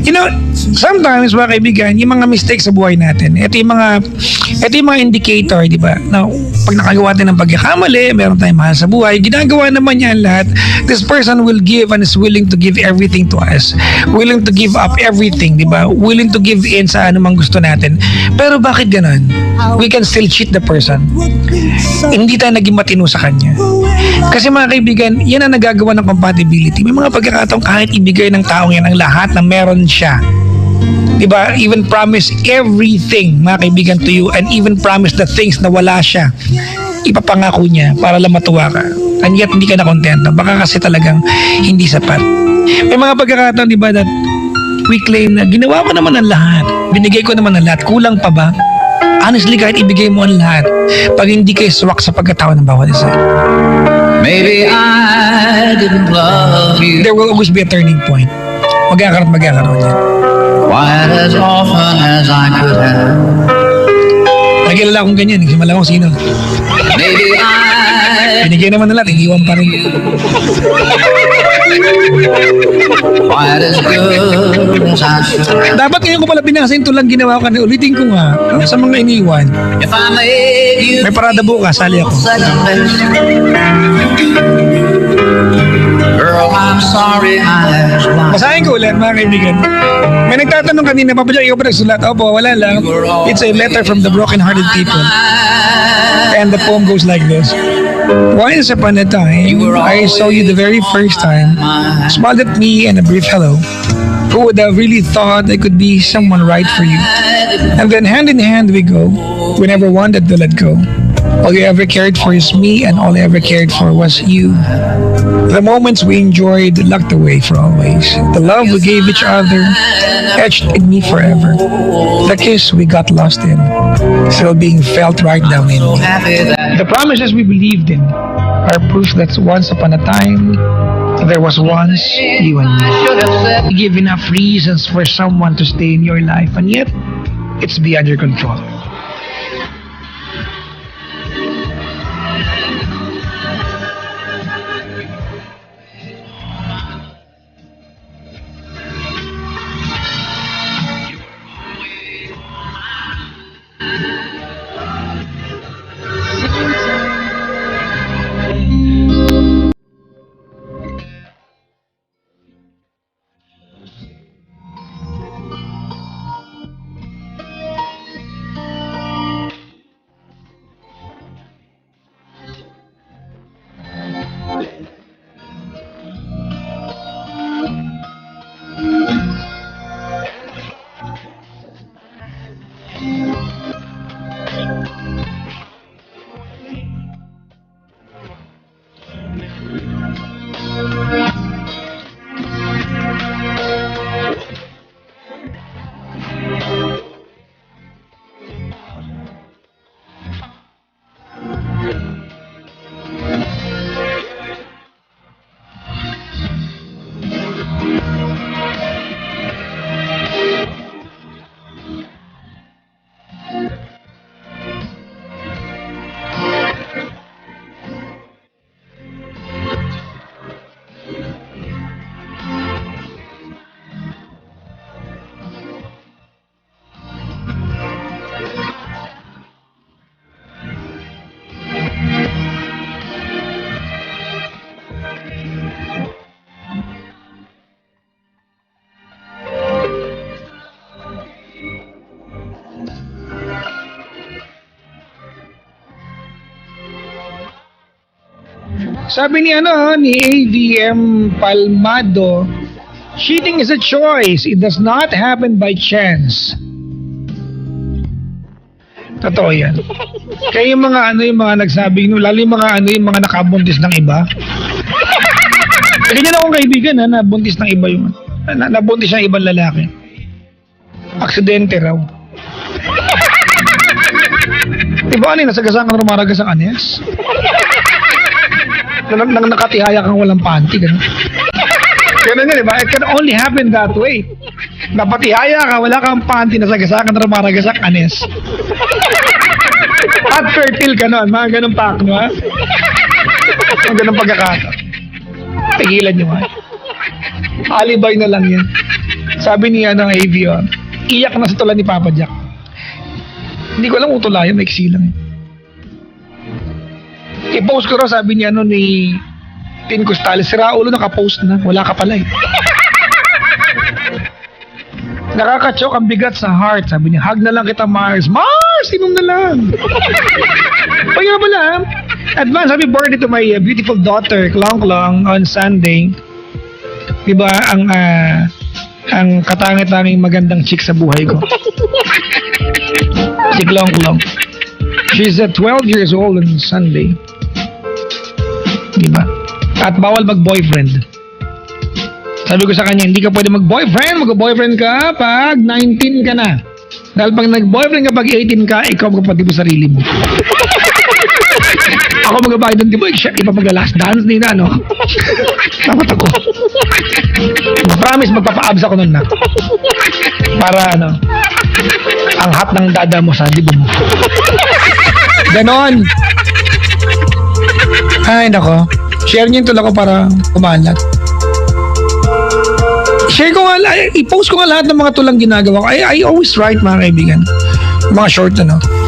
You know, sometimes, mga kaibigan, yung mga mistakes sa buhay natin, ito yung mga indicator, di ba? Now, pag nakagawa tayo ng pagkakamali, meron tayong mahal sa buhay, ginagawa naman niya ang lahat. This person will give and is willing to give everything to us. Willing to give up everything, di ba? Willing to give in sa anumang gusto natin. Pero bakit ganun? We can still cheat the person. Hindi tayo naging matino sa kanya. Kasi mga kaibigan, yan ang nagagawa ng compatibility. May mga pagkakataong kahit ibigay ng taong yan ang lahat na meron siya. Diba? Even promise everything, mga kaibigan, to you, and even promise the things na wala siya. Ipapangako niya para lang matuwa ka. And yet, hindi ka na kontento. Baka kasi talagang hindi sapat. May mga pagkakataon, diba, that we claim na ginawa ko naman ang lahat. Binigay ko naman ang lahat. Kulang pa ba? Honestly, kahit ibigay mo ang lahat, pag hindi kayo swak sa pagkatao ng bawat isa, Maybe I didn't love you there will always be a turning point. Magkakaroon yan. quite as often as I could have. Nagkilala akong ganyan, hindi malaman kung sino. Maybe I Binigay naman na lahat, iniwan pa rin. quite as good as I should have. Dapat ngayon ko pala binasin ito lang ginawa ko kanina. Ulitin ko nga sa mga iniwan. If I made you May parada bukas, sali ako. second best, girl, I'm sorry I was blind. Basahin ko ulit, mga kaibigan. May nagtatanong kanina, Papa Jack, ikaw ba nagsulat? Opo, wala lang. It's a letter from the broken-hearted people. And the poem goes like this. Once upon a time, I saw you the very first time, smiled at me and a brief hello. Who would have really thought I could be someone right for you? And then hand in hand we go, we never wanted to let go. All you ever cared for is me, and all I ever cared for was you. The moments we enjoyed locked away for always. The love we gave each other etched in me forever. The kiss we got lost in, still being felt right down in So me. happy that The promises we believed in are proof that once upon a time, there was once you and me. I should have said. You give enough reasons for someone to stay in your life, and yet, it's beyond your control. Sabi ni AVM Palmado, Cheating is a choice. It does not happen by chance. Totoo yan. Kaya yung mga nagsabing, lalo yung mga nakabuntis ng iba. Ganyan akong kaibigan nabuntis ng iba yung, nabuntis ng ibang lalaki. Aksidente raw. Diba nasagasaan ka rumaragas ang anes? Nang nakatihaya kang walang panty, gano'n. Ganun nga, diba? It can only happen that way. Napatihaya ka, wala kang panty, nasagasaan ka na rumaragas ang anes. At fertile ka nun, mga ganun pak, no ha? Mga ganun pagkakataon. Tigilan nyo ha. Alibay na lang yan. Sabi niya ng AV, iyak na sa tula ni Papa Jack. Hindi ko alam kung tula yun, maiksi lang. I-post ko raw, sabi niya ni Tin Costales, sira ulo naka-post na, wala ka pala eh. Nakaka-choke ang bigat sa heart, sabi niya, hug na lang kita Mars. Mars, inom na lang. Kaya pala, advance happy birthday to my beautiful daughter, Klong Klong, on Sunday. Diba, ang katangit-tanging magandang chick sa buhay ko. Si Klong Klong. She's 12 years old on Sunday. Diba? At bawal mag-boyfriend. Sabi ko sa kanya, hindi ka pwede mag-boyfriend. Mag-boyfriend ka pag 19 ka na. Dahil pag nag-boyfriend ka pag 18 ka, ikaw magpapati mo sarili mo. Ako magbabayad doon, di ba? Iba mag-last dance din na, no? Dapat ako. Promise, magpapa-abs ako nun na. Para, ang hot ng dada mo sa dibong mo. Ganon. Ay, nako. Share niyo yung tula ko para kumalat. Share ko nga, i-post ko nga lahat ng mga tulang ginagawa ko. I always write, mga kaibigan. Mga short,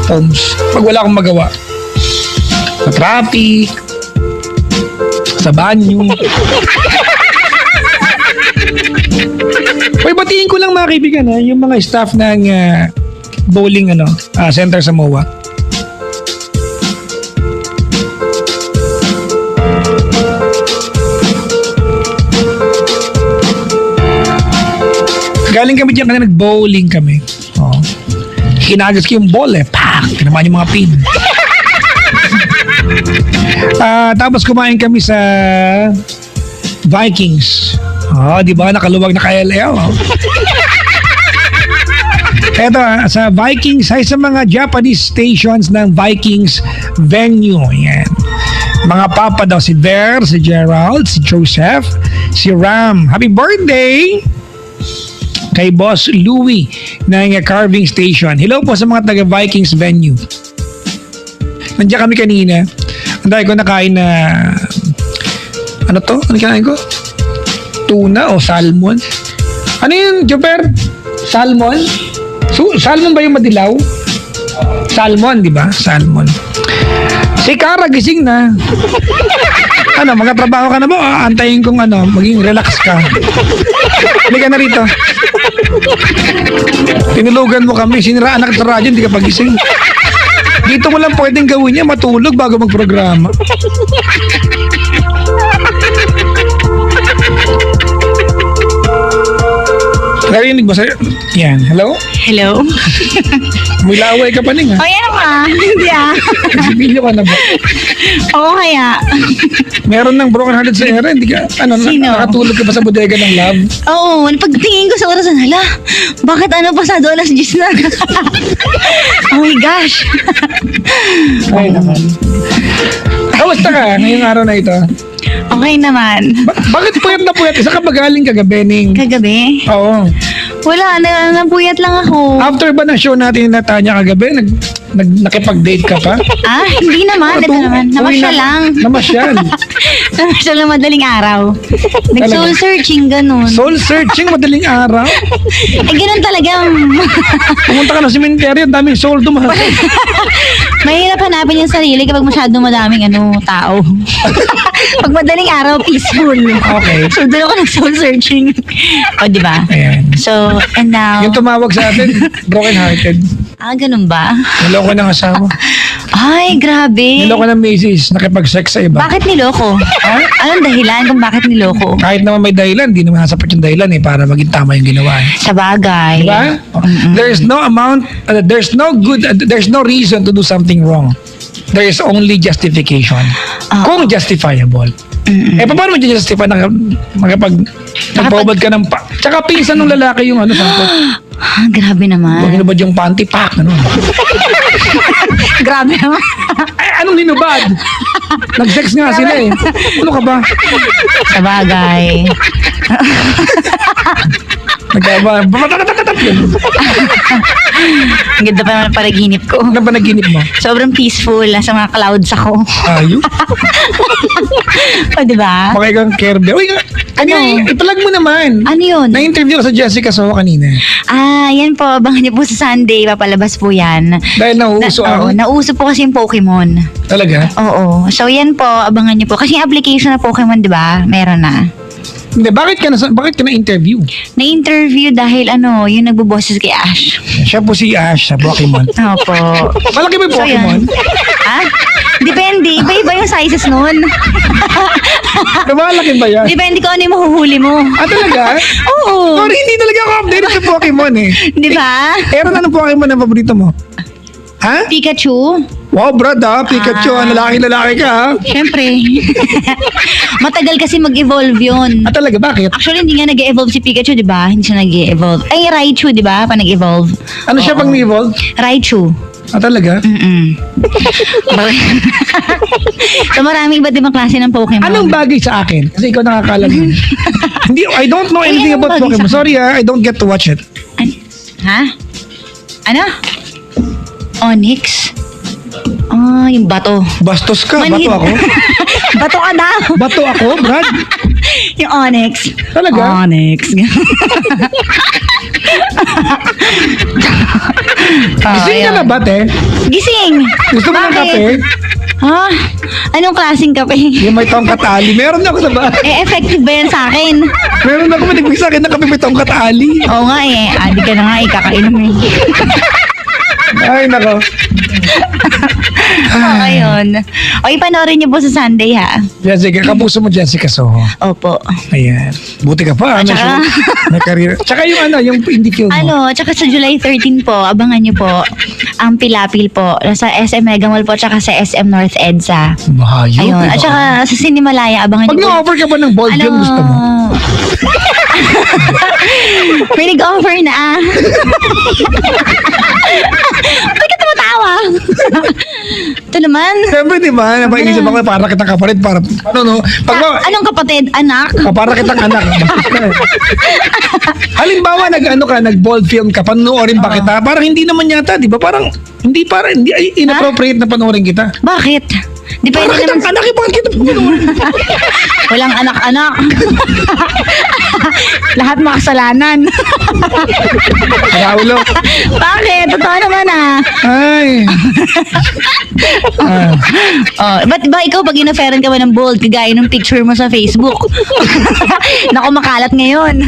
poems. Pag wala akong magawa. Sa traffic, sa banyo. Uy, batiin ko lang mga kaibigan, yung mga staff ng bowling center sa MOA. Galing kami dyan, nag-bowling kami. Oh. Hinagas ko yung ball Pak! Tinamaan yung mga pin. Tapos kumain kami sa Vikings. Di ba? Nakaluwag na KLL. Eto, sa Vikings, ay sa mga Japanese stations ng Vikings venue. Yan. Mga papa daw, si Ver, si Gerald, si Joseph, si Ram. Happy birthday! Kay Boss Louie ng Carving Station. Hello po sa mga taga-Vikings venue. Nandiyan kami kanina. Ang dahil ko nakain na ano kinain ko? Tuna o salmon? Ano yun, Joper? Salmon? Salmon ba yung madilaw? Salmon, di ba? Salmon. Si Kara gising na. Magkatrabaho ka na ba? Antayin kong maging relax ka. Halika na rito. Tinulugan mo kami, siniraan na sa radyo, hindi ka pagising. Dito mo lang pwedeng gawin niya, matulog bago magprograma. Narinig ba sa'yo? Yan, hello? Hello? May laway ka pa ning ha? O yan ka, hindi Sibilyo ka na ba? Oo kaya. Meron ng broken hearted sa era, hindi ka, Sino? nakatulog ka ba sa bodega ng love? Oo, pagtingin ko sa orasan, hala, bakit pasado alas 10 na? Oh my gosh. Ay naman. Kamusta ka ngayong araw na ito? Okay naman. Bakit puyat na puyat? Isa ka ba galing kagabi, Ning? Kagabi? Oo. Wala, napuyat lang ako. After ba ng show natin na Tanya kagabi, nakipag-date ka pa? Hindi naman. Ito naman. Namasyal lang. Namasyal. Namasyal lang madaling araw. Nag-soul searching, ganun. Soul searching, madaling araw. Ganun talaga. Pumunta ka na sa cemetery, ang daming soul dumaan. Mahirap hanapin yung sarili kapag masyado madaming tao. Pag madaling araw, peaceful. Okay. So, doon ako nag-soul searching. O, di ba? Ayan. So, and now... Yung tumawag sa atin, broken hearted. Ganun ba? Naloko ng asawa. Ay, grabe. Niloko ng misis, nakipag-sex sa iba. Bakit niloko? Anong dahilan kung bakit niloko? Kahit naman may dahilan, di naman nasapat yung dahilan para maging tama yung ginawa. Sa bagay. Diba? There's no amount, there's no reason to do something wrong. There is only justification. Kung justifiable. Paano mo justify na nagpabad ka ng tsaka pinsan ng lalaki yung sangkot. Grabe naman. Kung hinubad yung panty, pak, Grabe naman. Ay, anong hinubad? Nag-sex nga sila eh. Ano ka ba? Sa bagay. Ang ganda pa naman ang panaginip ko. Ano ba naginip mo? Sobrang peaceful. Nasa mga clouds ako. Ayun. O, diba? Baka kang Kirby. Uy, kanina, ipalag mo naman. Ano yun? Na-interview ka sa Jessica Soho kanina. Yan po. Abangan niyo po sa Sunday. Papalabas po yan. Dahil nauuso ako. Nauuso po kasi yung Pokemon. Talaga? Oo. So, yan po. Abangan niyo po. Kasi yung application na Pokemon, diba? Meron na. Hindi, bakit ka na-interview? Na-interview dahil yung nagbuboses kay Ash. Siya po si Ash sa Pokemon. Opo. Malaki ba yung Pokemon? Ha? Depende. Iba-iba yung sizes nun. Malaki ba yan? Depende kung ano yung mahuhuli mo. Talaga? Oo. Sorry, hindi talaga ako updated sa Pokemon eh. Di ba? Pero anong Pokemon ang paborito mo? Ha? Pikachu? Wow, brad Pikachu, lalaki ka ha? Siyempre. Matagal kasi mag-evolve yun. Talaga, bakit? Actually, hindi nga nag-evolve si Pikachu, di ba? Hindi siya nag-evolve. Ay, Raichu, di ba? Pa nag-evolve. Ano siya pag ni-evolve? Raichu. Talaga? So, maraming iba't ibang klase ng Pokemon. Anong bagay sa akin? Kasi ikaw nakakalam yun. Hindi, I don't know anything anong about bagay Pokemon. sa- Sorry I don't get to watch it. Ha? Ano? Onyx? Yung bato. Bastos ka, Manhid. bato ako. Bato ka daw. Bato ako, Brad? Yung Onyx. Talaga? Onyx. Gising ka na ba, te? Gising. Gusto mo ng Bakit? kape? Ha? Anong klaseng kape? Yung may tongkat ali. Meron ako sa ba? Effective ba yan sa akin? Meron ako matigpig sa akin na kape may tongkat ali. Oo nga Adi ka na nga kakainom eh. Ay, nako. Ayun. O, ipanoorin niyo po sa Sunday ha. Jessica, kapuso mo Jessica Soho. Opo. Ayan. Buti ka pa. May, Tsaka- may career. Tsaka yung yung indie film mo. Tsaka sa July 13 po, abangan niyo po ang Pilapil po. Sa SM Mega Mall po, tsaka sa SM North EDSA. Mahayop. Ayun. At saka sa Cinemalaya, abangan Pag niyo po. na-offer ka ba ng ball film, gusto mo? May nag-offer na Bakit ka tumatawa? Ito naman. Siyempre, di ba? Napaisip ako, para kitang kapalit, para, Anong kapatid? Anak? para kitang anak. Halimbawa, nag-ball film ka, panoorin ba kita? Parang hindi naman yata, di ba? Parang, hindi, inappropriate na panoorin kita. Bakit? Depende Para kitang naman. anak, bakit kita panoorin? Walang anak-anak. Lahat makasalanan. Raulo. Bakit? Totoo naman Ay. Ba't ba ikaw pag inoferan ka ba ng bold, kagaya ng picture mo sa Facebook? Naku, makalat ngayon.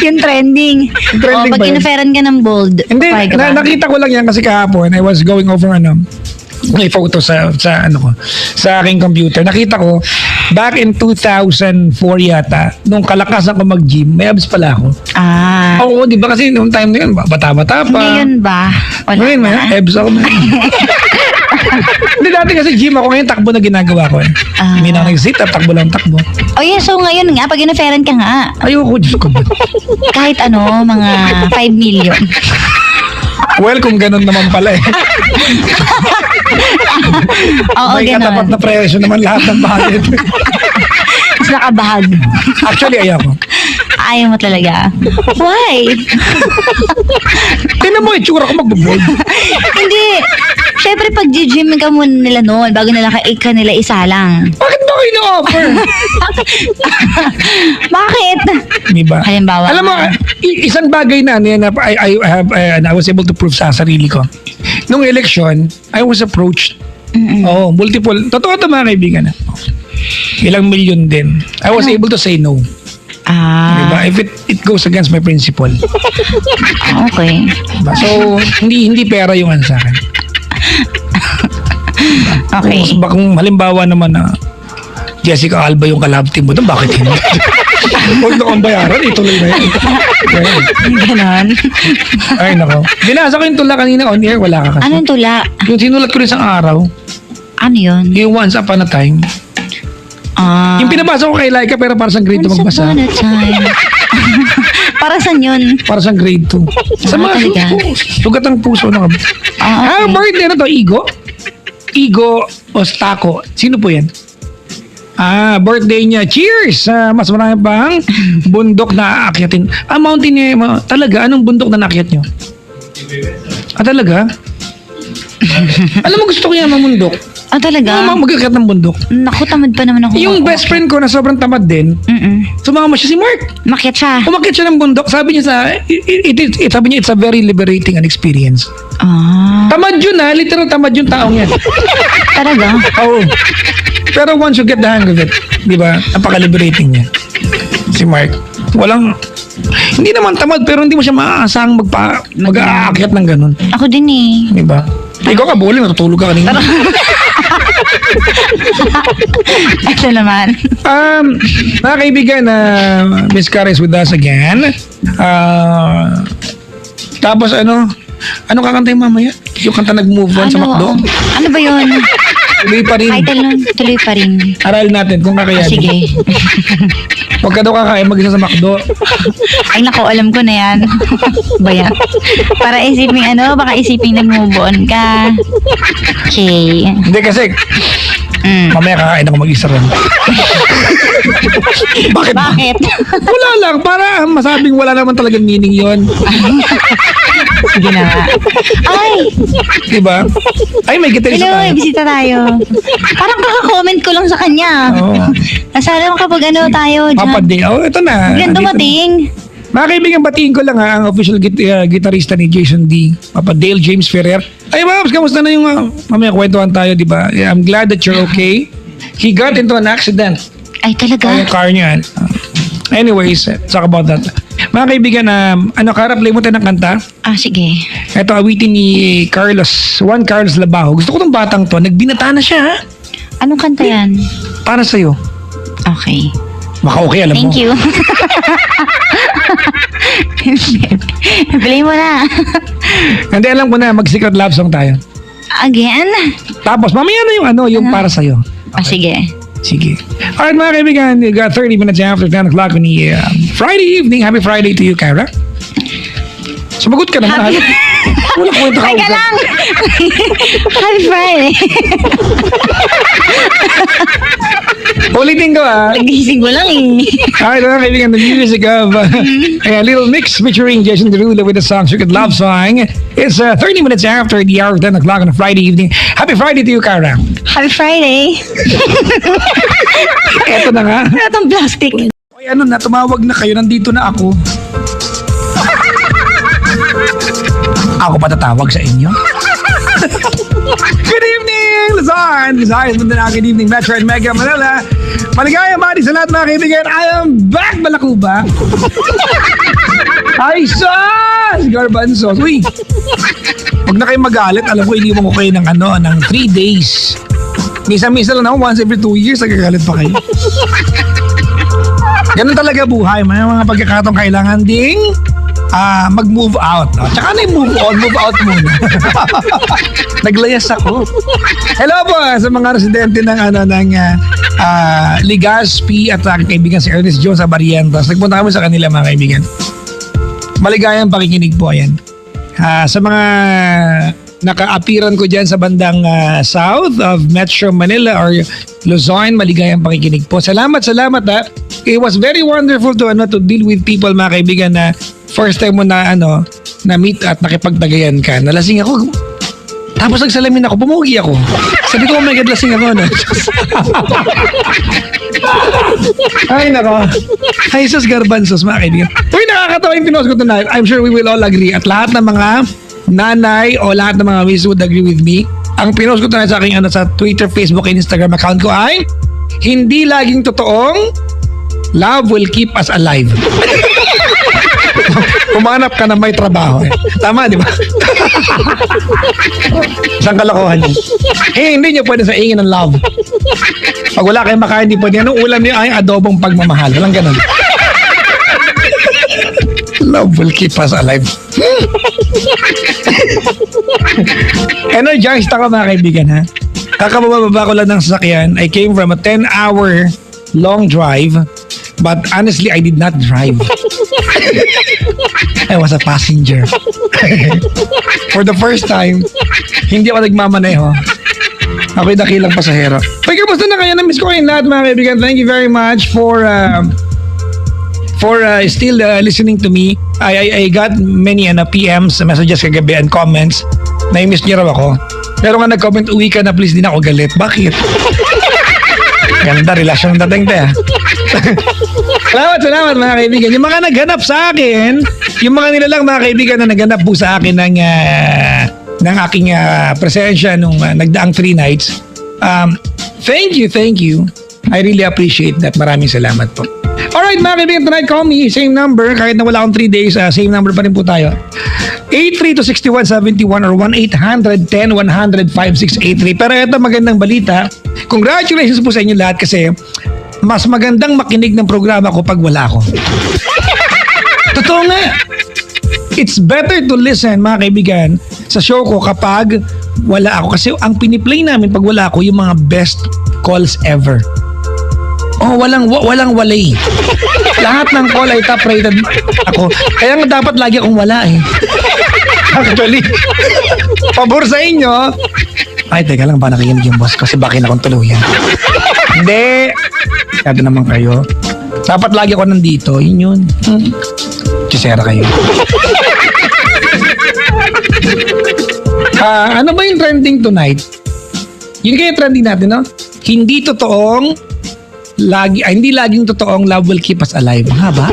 Yung trending. Trending Pag ba yun? inoferan ka ng bold, Hindi, papayag ka ba? nakita ko lang yan kasi kahapon, I was going over may photo sa aking computer. Nakita ko, back in 2004 yata, nung kalakasan ko mag-gym, may abs pala ako. Oo, di ba kasi noong time na yun, bata-bata pa. Ngayon ba? Wala Ngayon, may na. abs ako na. Hindi, dati kasi gym ako, ngayon takbo na ginagawa ko eh. Hindi na ako nag-sit up, takbo lang takbo. So ngayon nga, pag inoferan ka nga, Ayoko, Diyos ko. kahit mga 5 million. Well, kung ganun naman pala eh. Oo, May katapat ganun. na presyo naman lahat ng budget. Mas nakabahag. Actually, ayoko. Ayaw mo talaga. Why? Tingnan mo, itsura ko magbabold. Hindi. Siyempre, pag gym ka muna nila noon, bago nila ka nila isa lang. Bakit ba kayo na-offer? Bakit? Di ba? Halimbawa. Alam mo, isang bagay na I was able to prove sa sarili ko. Nung election, I was approached. Multiple. Totoo ito mga kaibigan. Ilang milyon din. I was able to say no. Diba? If it goes against my principle. Okay. Diba? So, hindi pera yung sa akin. Okay. Kung halimbawa naman na Jessica Alba yung kalab team mo, bakit hindi? Huwag na kang bayaran, ituloy na yun. Okay. Ganon. Ay, nako. Binasa ko yung tula kanina on air, wala ka kasi. Ano yung tula? Yung sinulat ko rin isang araw, Ano yun? yung Once Upon a Time. Yung pinabasa ko kay Laika pero para sa grade 2 Once magbasa. upon a time. Para saan yun? Para sa grade 2. Sa mga talaga? sugat ng puso na kami. Okay. Birthday na to, Igo? Igo Ostako. Sino po yan? Birthday niya. Cheers! Mas marami pang bundok na aakyatin. Mountain niya, talaga, anong bundok na naakyat niyo? Talaga? Alam mo, gusto ko yan mamundok. Talaga? Mag-akyat ng bundok. Naku, tamad pa naman ako. Yung best friend ko na sobrang tamad din, sumama siya si Mark. Makiat siya. Umakyat siya ng bundok. Sabi niya sabi niya, it's a very liberating an experience. Tamad yun literal tamad yung taong yan. Talaga? Oo. Pero once you get the hang of it, di ba, napaka-liberating niya. Si Mark, hindi naman tamad pero hindi mo siya maaasahang mag-aakyat ng ganun. Ako din eh. Di ba? Ikaw ka, bowling, natutulog ka kanina. Ito naman. Mga kaibigan, Miss Cara is with us again. Tapos ano kakantay mamaya? Yung kanta nag-move on sa McDo? Ano ba yun? Tuloy pa rin. Title nun, tuloy pa rin. Aral natin kung kakayanin. Sige. Huwag ka daw kakain mag-isa sa McDo. Ay nako, alam ko na yan. Ba yan? Para isipin baka isipin nag-move on ka. Okay. Hindi kasi, mamaya kakain ako mag-isa rin. Bakit? Bakit? Wala lang. Para masabing wala naman talagang meaning yon. Sige na nga. Ay! Diba? Ay, may gitarista Hello, tayo. bisita tayo. Parang kaka-comment ko lang sa kanya. Oo. Nasala mo kapag tayo dyan. Papa Day. Oh, ito na. Biglang Andito dumating. na. Mga kaibigan, batiin ko lang ang official gitarista ni Jason D. Papa Dale James Ferrer. Ay, Mams, kamusta na yung mamaya kwentuhan tayo, di ba? Yeah, I'm glad that you're okay. He got into an accident. Ay, talaga? Yung car niya. Anyways, talk about that. Mga kaibigan, Cara, play mo tayo ng kanta. Sige. Ito, awitin ni Juan Carlos Labajo. Gusto ko tong batang to. Nagbinata na siya, ha? Anong kanta yan? Para sa'yo. Okay. Baka okay, alam mo. Thank you. Play mo na. Hindi, alam ko na, mag-secret love song tayo. Again? Tapos, mamaya na yung para sa'yo. Sige. Sige. Alright, mga kaibigan, you got 30 minutes after 10 o'clock on the Friday evening. Happy Friday to you, Cara. Sumagot ka naman. Wala kwenta ka. Teka lang. Happy Friday. Ulitin ko, Nagising ko lang eh. Alright, mga kaibigan, the music of a little mix featuring Jason Derulo with the song Secret Love Song. It's 30 minutes after the hour of 10 o'clock on a Friday evening. Happy Friday to you, Cara. Happy Friday. Eto na nga. Ano itong plastic? Ay, tumawag na kayo. Nandito na ako. Ako pa tatawag sa inyo? Good evening, Luzon! Visayas, Mindanao, good evening, Metro and Mega Manila. Maligayang bati sa lahat, mga kaibigan. I am back, Balacuba. Ay, sus! Garbanzos. Uy! Huwag na kayo magalit. Alam ko, iniwan ko kayo ng 3 days. Misa-misa lang ako, once every 2 years, nagagalit pa kayo. Ganun talaga buhay. May mga pagkakataong kailangan ding mag-move out. Tsaka na yung move on, move out muna. Naglayas ako. Hello po sa mga residente ng Legazpi at aking kaibigan si Ernest Jones sa Barrientos. Nagpunta kami sa kanila, mga kaibigan. Maligayang pakikinig po yan. Sa mga naka-apiran ko dyan sa bandang south of Metro Manila or Luzon, maligayang pakikinig po. Salamat ha. It was very wonderful to deal with people, mga kaibigan, na first time mo na meet at nakipagtagayan ka. Nalasing ako. Tapos nagsalamin ako, pumugi ako. Sabi ko, oh my God, lasing ako. Ay, nako. Ay, sus Garbanzos, mga kaibigan. Uy, nakakatawa yung pinost ko tonight. I'm sure we will all agree. At lahat ng mga nanay o lahat ng mga miss would agree with me. Ang pinost ko tonight sa aking sa Twitter, Facebook, and Instagram account ko ay hindi laging totoong love will keep us alive. Umanap ka na may trabaho. Tama, di ba? Isang kalokohan yun. Hindi nyo pwede sa ingin ng love. Pag wala kayong makain, hindi pwede. Anong ulam niyo ay adobong pagmamahal. Walang ganun. Love will keep us alive. Energized ako mga kaibigan, ha? Kakababa ko lang ng sasakyan. I came from a 10-hour long drive, but honestly, I did not drive. I was a passenger. For the first time, hindi ako nagmamaneho. Ako'y dakilang pasahero. Uy, kamusta na kayo? Na-miss ko kayong lahat mga kaibigan. Thank you very much for still listening to me. I got many PMs, messages kagabi and comments. Na-miss niyo raw ako. Pero nga nag-comment, uwi ka na please, din ako galit. Bakit? Ganda, relasyon ng dating tayo. Salamat mga kaibigan. Yung mga naghanap sa akin, yung mga nilalang mga kaibigan na naghanap po sa akin ng aking presensya nung nagdaang 3 nights. Thank you. I really appreciate that. Maraming salamat po. Alright mga kaibigan, tonight call me. Same number. Kahit na wala akong 3 days, same number pa rin po tayo. 83-6171 or 1-800-10-100-5683. Pero ito magandang balita. Congratulations po sa inyo lahat kasi mas magandang makinig ng programa ko pag wala ako. Totoo nga. It's better to listen mga kaibigan sa show ko kapag wala ako. Kasi ang piniplay namin pag wala ako yung mga best calls ever. Oh, walang walay. Lahat ng call ay top rated ako. Kaya nga dapat lagi akong wala eh. Actually, pabor sa inyo. Ay, teka lang ba nakikinig yung boss kasi baka na akong tuluyan. Hindi. Kaya naman kayo. Dapat lagi ako nandito. Yun. Chisera kayo. Ano ba yung trending tonight? Yun kaya trending natin, no? Hindi laging totoong love will keep us alive. Ang haba.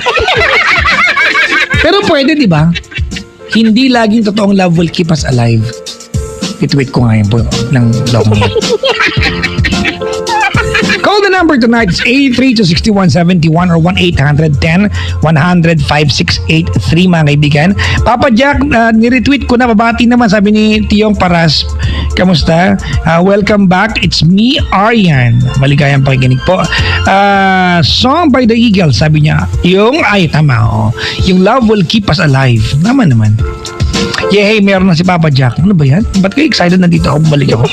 Pero pwede, di ba? Hindi laging totoong love will keep us alive. Wait ko nga yun po ng long name. Call the number tonight. It's 83-6171 or 1-800-10-100-5683 mga kaibigan. Papa Jack, niretweet ko na. Babati naman sabi ni Tiyong Paras. Kamusta? Welcome back. It's me, Aryan. Maligayang pakikinig po. Song by the Eagles, sabi niya. Tama. Oh. Yung love will keep us alive. Naman. Yehey, meron na si Papa Jack. Ano ba yan? Ba't kayo excited na dito ako? Bumalik ako.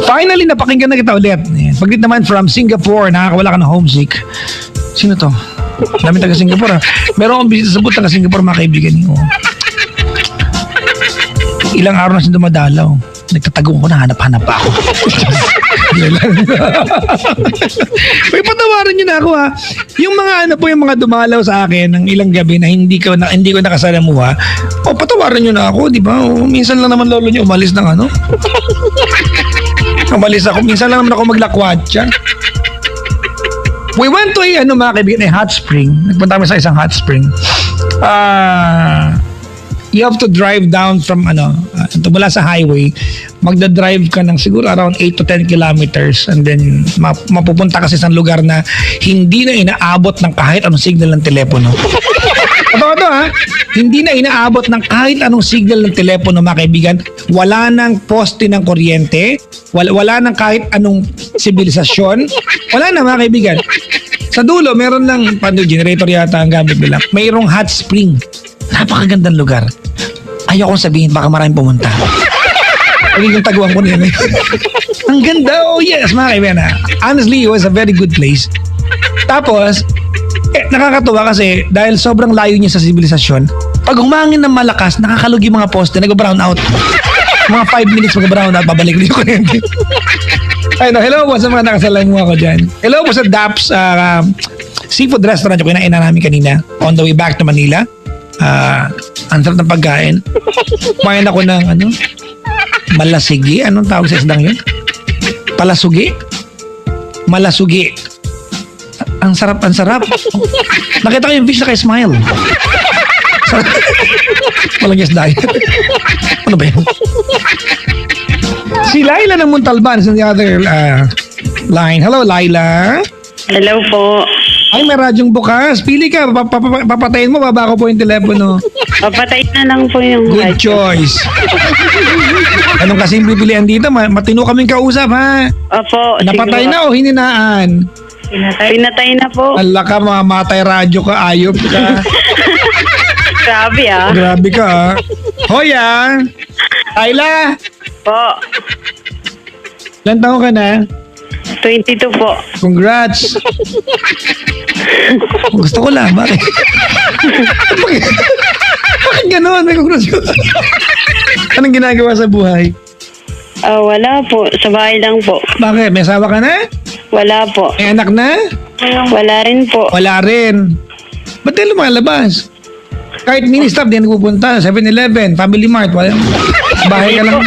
Finally, napakinggan na kita ulit. Paglit naman from Singapore, nakakawala ka ng homesick. Sino to? Dami taga Singapore ha. Meron akong bisita sa buta taga Singapore mga kaibigan niyo. Ilang araw na siya dumadalaw. Nagtatagong ko na, hanap-hanap pa ako. May patawaran niyo na ako ha. Yung mga yung mga dumalaw sa akin ng ilang gabi na hindi ko nakasalamuha. Patawaran niyo na ako, di ba? Minsan lang naman lolo niyo umalis ng Umalis ako. Minsan lang naman ako maglakwatsa. We went to mga kaibigan, hot spring. Nagpunta kami sa isang hot spring. You have to drive down from mula sa highway. Magda-drive ka ng siguro around 8 to 10 kilometers and then mapupunta ka sa isang lugar na hindi na inaabot ng kahit anong signal ng telepono. Ito ha, hindi na inaabot ng kahit anong signal ng telepono mga kaibigan. Wala nang poste ng kuryente, wala nang kahit anong sibilisasyon. Wala na mga kaibigan. Sa dulo, meron lang generator yata ang gamit nila. Mayroong hot spring. Napakagandang lugar. Ayokong sabihin, baka maraming pumunta. Pagiging taguan ko niya. Ang ganda, oh yes, mga kaibigan. Honestly, it was a very good place. Tapos, nakakatuwa kasi dahil sobrang layo niya sa sibilisasyon, pag humangin ng malakas, nakakalog yung mga poste, nag-brown out. Mga 5 minutes mag-brown out, babalik rin yung kuryente. Hello po sa mga nakasalamuha ko dyan. Hello po sa Daps Seafood Restaurant yung kinain na namin kanina on the way back to Manila. Ang sarap ng pagkain. Kumain ako ng malasigi. Anong tawag sa isdang yun? Palasugi? Malasugi. Ang sarap. Nakita ko yung fish na smile. Walang yes diet. Ano ba yun? Si Laila ng Montalban is on the other line. Hello, Laila. Hello po. Ay, may radyong bukas. Pili ka. Papatayin mo, baba ko po yung telepono. Papatay na lang po yung Good choice. Anong kasing pipilian dito? Matino kaming kausap, ha? Opo. Napatay na o hininaan? Pinatay na po. Ala ka, mamatay radyo ka, ayop ka. Grabe ah. Grabe ka, ha? Hoy, ah! Ayla! Po. Ilan taon ka na? 22 po. Congrats! Gusto ko lang, bakit? Bakit gano'n? May congrats ko. Anong ginagawa sa buhay? Wala po. Sa bahay lang po. Bakit? May asawa ka na? Wala po. May anak na? Wala rin po. Wala rin. Ba't tayo lumalabas? Kahit mini-stop, di na pupunta. 7-Eleven, Family Mart, wala. Bahay ka lang.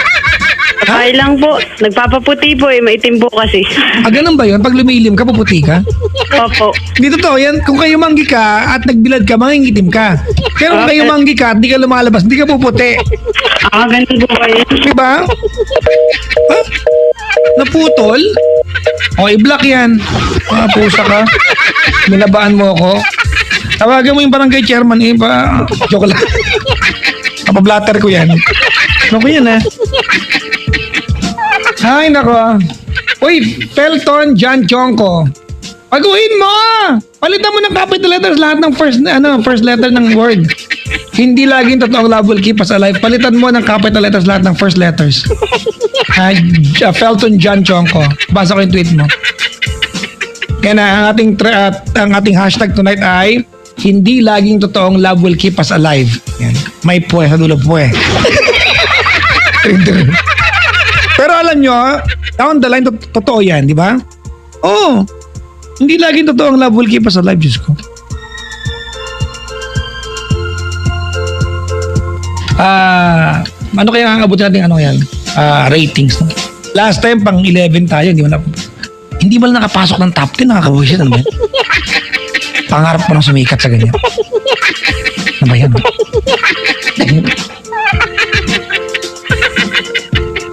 Sa bahay lang po. Nagpapaputi po eh. Maitim po kasi. Ganun ba yun? Pag lumilim ka, puputi ka? Opo. Dito to, yan. Kung kayo manggi ka at nagbilad ka, mangingitim ka. Pero kung kayo manggi ka at di ka lumalabas, di ka puputi. Ganun po kayo. Diba? Ha? Naputol? O, i-block yan. Pusa ka. Minabaan mo ako. Tawagan mo yung barangay chairman. Joke lang. Kapablatter ko yan. Ano ko yan, ha? Ay, nako. Uy, Felton John Chongko. Paguhin mo! Palitan mo ng capital letters lahat ng first letter ng word. Hindi laging totoong love will keep us alive. Palitan mo ng capital letters lahat ng first letters. Felton John Chongko. Basa ko yung tweet mo. Kaya na, ang ating hashtag tonight ay hindi laging totoong love will keep us alive. Yan. May puwe sa dulo puwe. Pero alam nyo, down the line, totoo yan, di ba? Oo. Hindi laging totoo ang love will keep us alive, Diyos ko. Ano kaya ang abutin natin ratings? No? Last time, pang 11 tayo, hindi mo na nakapasok ng top 10, nakakabuisit. Ano ba yan? Pangarap mo nang sumikat sa ganyan. Ano ba yan?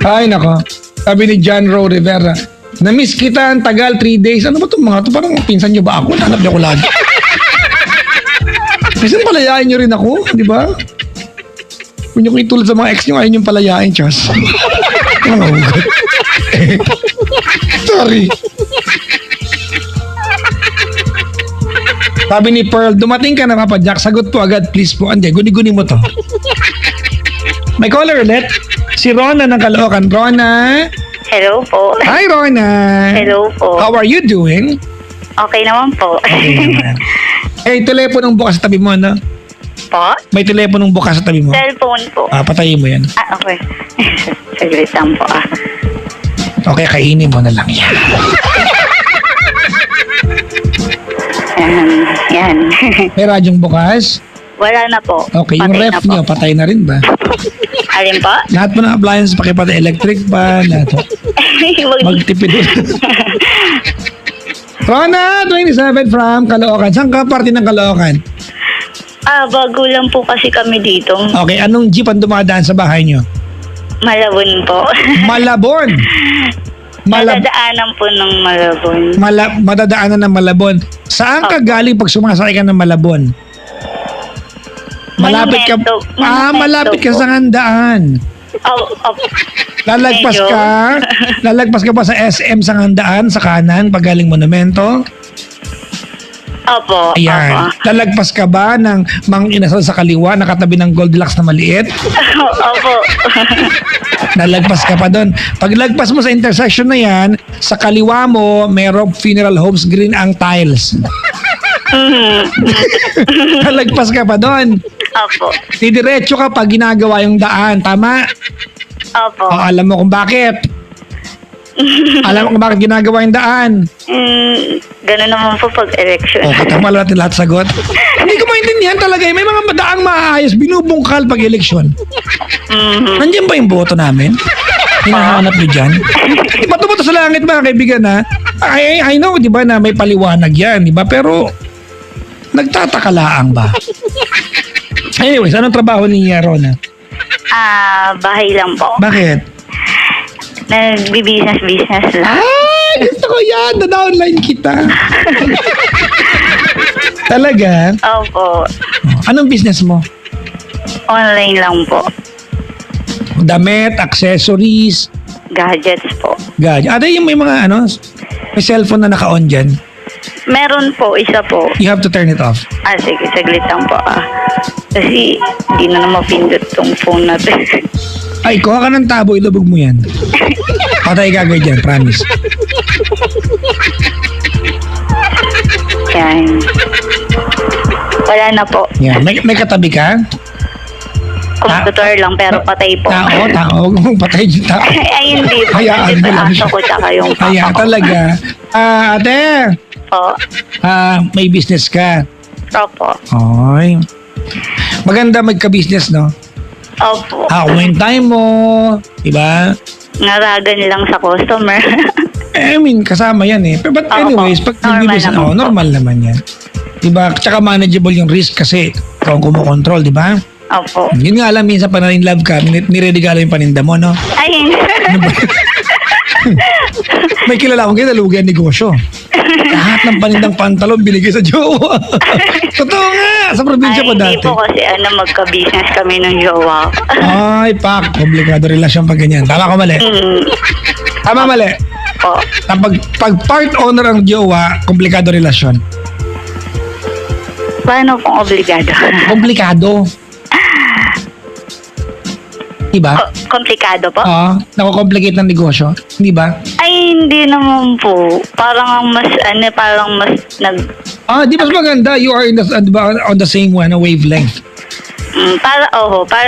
Ay, nako. Sabi ni John Rowe Rivera, na-miss kita ang tagal 3 days. Ano ba itong mga ito? Parang pinsan nyo ba ako? Hanap niyo ako lagi. Kasi palayain nyo rin ako, di ba? Kung nyo itulad sa mga ex nyo, ayaw nyo palayain, Chas. Ano ba? Sorry. Sabi ni Pearl, dumating ka na, Papa Jack. Sagot po agad, please po. Ande, guni-guni mo to. May caller ulit. Si Rona ng Caloocan. Rona? Hello po. Hi, Rona. Hello po. How are you doing? Okay naman po. Okay naman. Eh, teleponong bukas sa tabi mo, no? Po? May teleponong bukas sa tabi mo. Cellphone po. Patayin mo yan. Okay. Saglit lang po Okay, kainin mo na lang yan. Yan. May radyong bukas? Wala na po. Okay, yung Patay ref na po. nyo, patay na rin ba? Alin po? Lahat mo ng appliances, pakipatay electric pa, lahat. Magtipid. Rona, 27 from Caloocan. Saan ka parte ng Caloocan? Bago lang po kasi kami dito. Okay, anong jeep ang dumadaan sa bahay nyo? Malabon po. Malabon. Madadaanan po ng Malabon. Madadaanan ng Malabon. Saan ka galing pag sumasakay ka ng Malabon? Malapit ka. Monumento Malapit ka po. sa handaan. Lalagpas Medyo. ka. Lalagpas ka pa sa SM sa handaan sa kanan pag galing monumento. Opo. Ayan. Lalagpas ka ba ng Mang Inasal sa kaliwa nakatabi ng Goldilocks na maliit? Opo. Nalagpas ka pa doon. Pag lagpas mo sa intersection na yan, sa kaliwa mo, mayroong funeral homes, green ang tiles. Nalagpas ka pa doon. Opo. Didiretso ka pag ginagawa yung daan. Tama? Opo. Alam mo kung bakit. Alam mo kung bakit ginagawa yung daan. Ganun naman po pag election. Katama natin lahat sagot. Hindi ko maintindihan talaga. May mga daang maayos, binubungkal pag eleksyon. Nandiyan ba yung boto namin? Hinahanap nyo dyan? Di ba tumato sa langit mga kaibigan ha? I know, di ba na may paliwanag yan, di ba? Pero, nagtataka-laang ba? Anyways, anong trabaho ni Rona? Bahay lang po. Bakit? Nagbi-business lang. Ay, gusto Gusto ko yan. Na-downline kita. Talaga? Opo. Anong business mo? Online lang po. Damit, accessories, Gadgets po. gadget. Ate, yung may mga may cellphone na naka-on dyan. Meron po, isa po. You have to turn it off. Sige, saglit lang po. Kasi di na naman pindot tong phone natin. Ay, kuha ka ng tabo, ilubog mo yan. Patay ka agad dyan, promise. Yan. Wala na po. Yan. May katabi ka? Computer lang pero patay po. Tao. Patay yung tao. Ay, hindi po. Hayaan Kasi mo lang aso siya. ko tsaka yung papa Kaya ko. talaga. Ate, Po. may business ka. Opo. Ay. Maganda magka-business, no? Opo. When time mo, diba? Ngaragan lang sa customer. I mean, kasama yan eh. But anyways, pag Normal nag-business, naman po. normal naman yan. Diba? Tsaka manageable yung risk kasi ikaw ang kumukontrol, diba? Opo. Yun nga alam, minsan pa na in love ka, nireregalo yung paninda mo, no? Ay, hindi. May kilala akong kinalugan negosyo. Lahat ng panindang pantalon binigay sa jowa. Totoo nga, sa probinsya Ay, ko hindi dati. po kasi magka-business kami ng jowa. Ay, pak, komplikado relasyon pag ganyan. Tama ko mali? Tama mali? Po. Pag part owner ang jowa, komplikado relasyon. Paano pong obligado? Komplikado. Diba? Komplikado po? Nako-complicate ng negosyo. Di ba? Ay, hindi naman po. Parang ang mas, parang mas Di mas maganda. You are on the same wavelength. para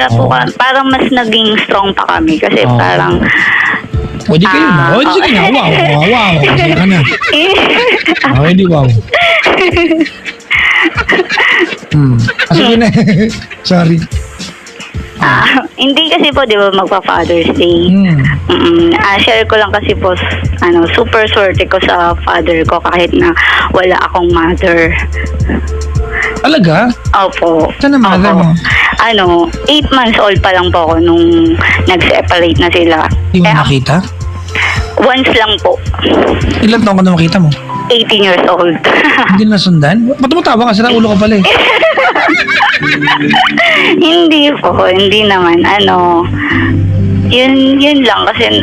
po, parang mas naging strong pa kami kasi parang, O di kayo na. O di sige na. Wow. Sige ka na. O di wow. Sige na. Sorry. hindi kasi po, di ba, magpa-Father's Day. Share ko lang kasi po, super swerte ko sa father ko kahit na wala akong mother. Talaga? Opo. Saan ang mother mo? 8 months old pa lang po ako nung nag-separate na sila. Di mo nakita? Once lang po. Ilan taon ka na makita mo? 18 years old. Hindi na sundan? Ba't mo tawa kasi na ulo ka pala eh? Hindi po, hindi naman. Yun lang kasi